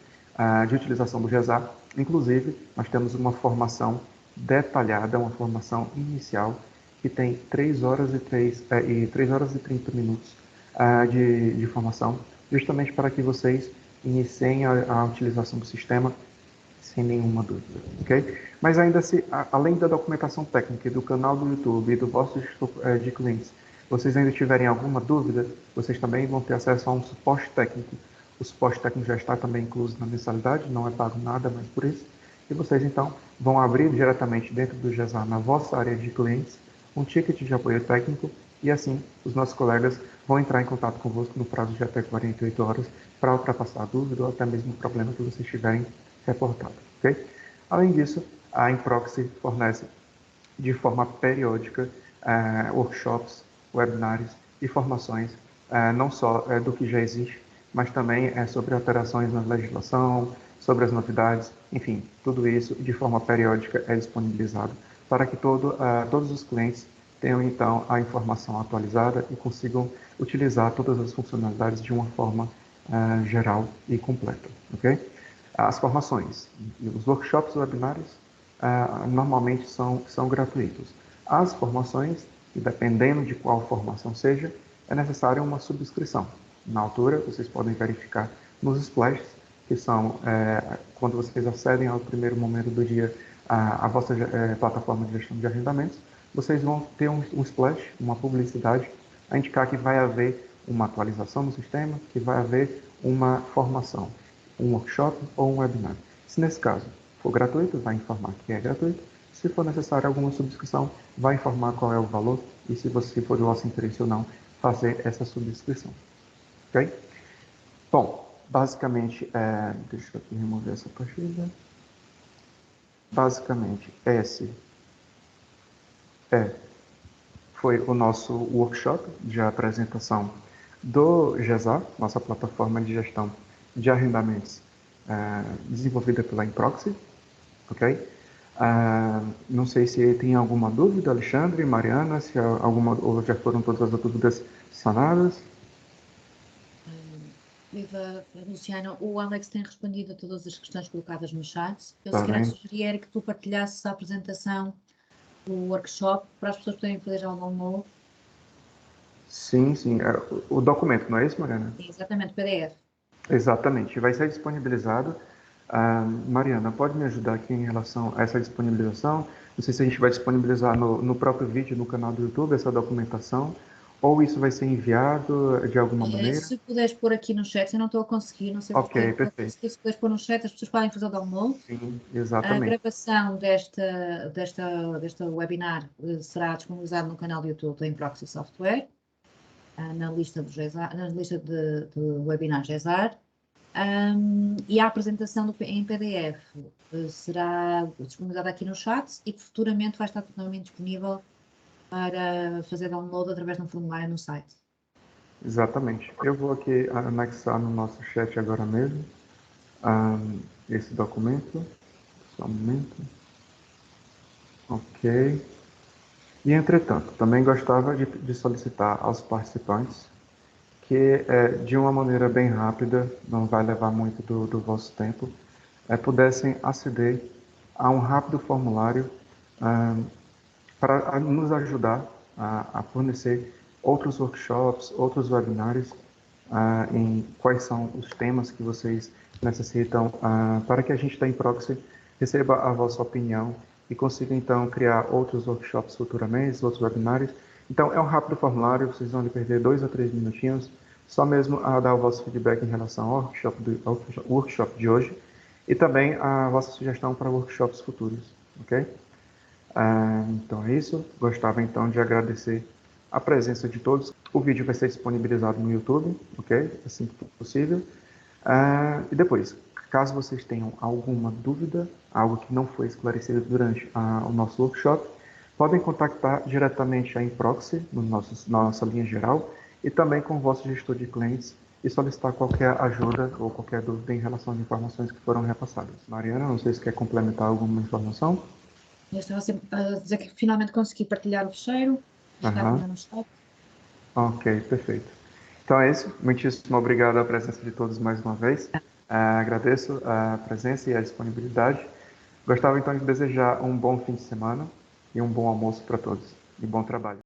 Speaker 1: de utilização do GESAR. Inclusive, nós temos uma formação detalhada, uma formação inicial, que tem 3 horas e 30 minutos de formação, justamente para que vocês iniciem a utilização do sistema sem nenhuma dúvida, ok? Mas ainda além da documentação técnica do canal do YouTube e do vosso gestor de clientes, vocês ainda tiverem alguma dúvida, vocês também vão ter acesso a um suporte técnico. O suporte técnico já está também incluso na mensalidade, não é pago nada mais por isso. E vocês, então, vão abrir diretamente dentro do GESAR, na vossa área de clientes, um ticket de apoio técnico e, assim, os nossos colegas vão entrar em contato convosco no prazo de até 48 horas para ultrapassar a dúvida ou até mesmo o problema que vocês tiverem reportado, ok? Além disso, a Improxy fornece de forma periódica workshops, webinários e formações, não só do que já existe, mas também sobre alterações na legislação, sobre as novidades, enfim, tudo isso de forma periódica é disponibilizado para que todos os clientes tenham então a informação atualizada e consigam utilizar todas as funcionalidades de uma forma geral e completa, ok? As formações, os workshops e webinários normalmente são gratuitos. As formações, dependendo de qual formação seja, é necessária uma subscrição. Na altura, vocês podem verificar nos splashes, que são quando vocês acedem ao primeiro momento do dia à vossa plataforma de gestão de arrendamentos, vocês vão ter um splash, uma publicidade, a indicar que vai haver uma atualização no sistema, que vai haver uma formação, um workshop ou um webinar. Se nesse caso for gratuito, vai informar que é gratuito. Se for necessário alguma subscrição, vai informar qual é o valor e se você for do vosso interesse ou não fazer essa subscrição. Ok? Bom, basicamente, deixa eu aqui remover essa partida. Basicamente, esse foi o nosso workshop de apresentação do GESAR, nossa plataforma de gestão de arrendamentos desenvolvida pela Improxy, ok? Não sei se tem alguma dúvida, Alexandre, Mariana, se alguma ou já foram todas as dúvidas sanadas.
Speaker 2: Viva, Luciano, o Alex tem respondido a todas as questões colocadas no chat. Eu
Speaker 1: Tá
Speaker 2: se calhar
Speaker 1: bem.
Speaker 2: sugeria que tu partilhasses a apresentação do workshop para as pessoas poderem fazer já o download.
Speaker 1: Sim, sim. O documento, não é isso, Mariana?
Speaker 2: Exatamente, PDF.
Speaker 1: Exatamente. Vai ser disponibilizado. Mariana, pode me ajudar aqui em relação a essa disponibilização? Não sei se a gente vai disponibilizar no próprio vídeo, no canal do YouTube, essa documentação, ou isso vai ser enviado de alguma maneira?
Speaker 2: Se puderes pôr aqui no chat, eu não estou a conseguir, não sei
Speaker 1: Ok,
Speaker 2: porquê, não estou a
Speaker 1: perfeito.
Speaker 2: conseguir. Se puderes pôr no chat, as pessoas podem fazer o download.
Speaker 1: Sim,
Speaker 2: A
Speaker 1: exatamente.
Speaker 2: gravação desta webinar será disponibilizada no canal do YouTube da Improxy Software, na lista de webinars GESAR. E a apresentação em PDF será disponibilizada aqui no chat e futuramente vai estar totalmente disponível para fazer download através de um formulário no site.
Speaker 1: Exatamente. Eu vou aqui anexar no nosso chat agora mesmo esse documento. Só um momento. Ok. E, entretanto, também gostava de solicitar aos participantes que, de uma maneira bem rápida, não vai levar muito do vosso tempo, pudessem aceder a um rápido formulário para nos ajudar a fornecer outros workshops, outros webinários, em quais são os temas que vocês necessitam, para que a gente da Improxy receba a vossa opinião e consiga então criar outros workshops futuramente, outros webinários. Então é um rápido formulário, vocês vão lhe perder 2 a 3 minutinhos, só mesmo a dar o vosso feedback em relação ao workshop de hoje e também a vossa sugestão para workshops futuros, ok? Então é isso. Gostava então de agradecer a presença de todos. O vídeo vai ser disponibilizado no YouTube, ok? Assim que possível. E depois, caso vocês tenham alguma dúvida, algo que não foi esclarecido durante o nosso workshop, podem contactar diretamente a Improxy, na nossa linha geral, e também com o vosso gestor de clientes e solicitar qualquer ajuda ou qualquer dúvida em relação às informações que foram repassadas. Mariana, não sei se quer complementar alguma informação.
Speaker 2: Eu estava sempre a dizer que finalmente consegui partilhar o fecheiro, está
Speaker 1: Aham.
Speaker 2: também no chat.
Speaker 1: Ok, perfeito. Então é isso. Muitíssimo obrigado à presença de todos mais uma vez. Agradeço a presença e a disponibilidade. Gostava então de desejar um bom fim de semana e um bom almoço para todos. E bom trabalho.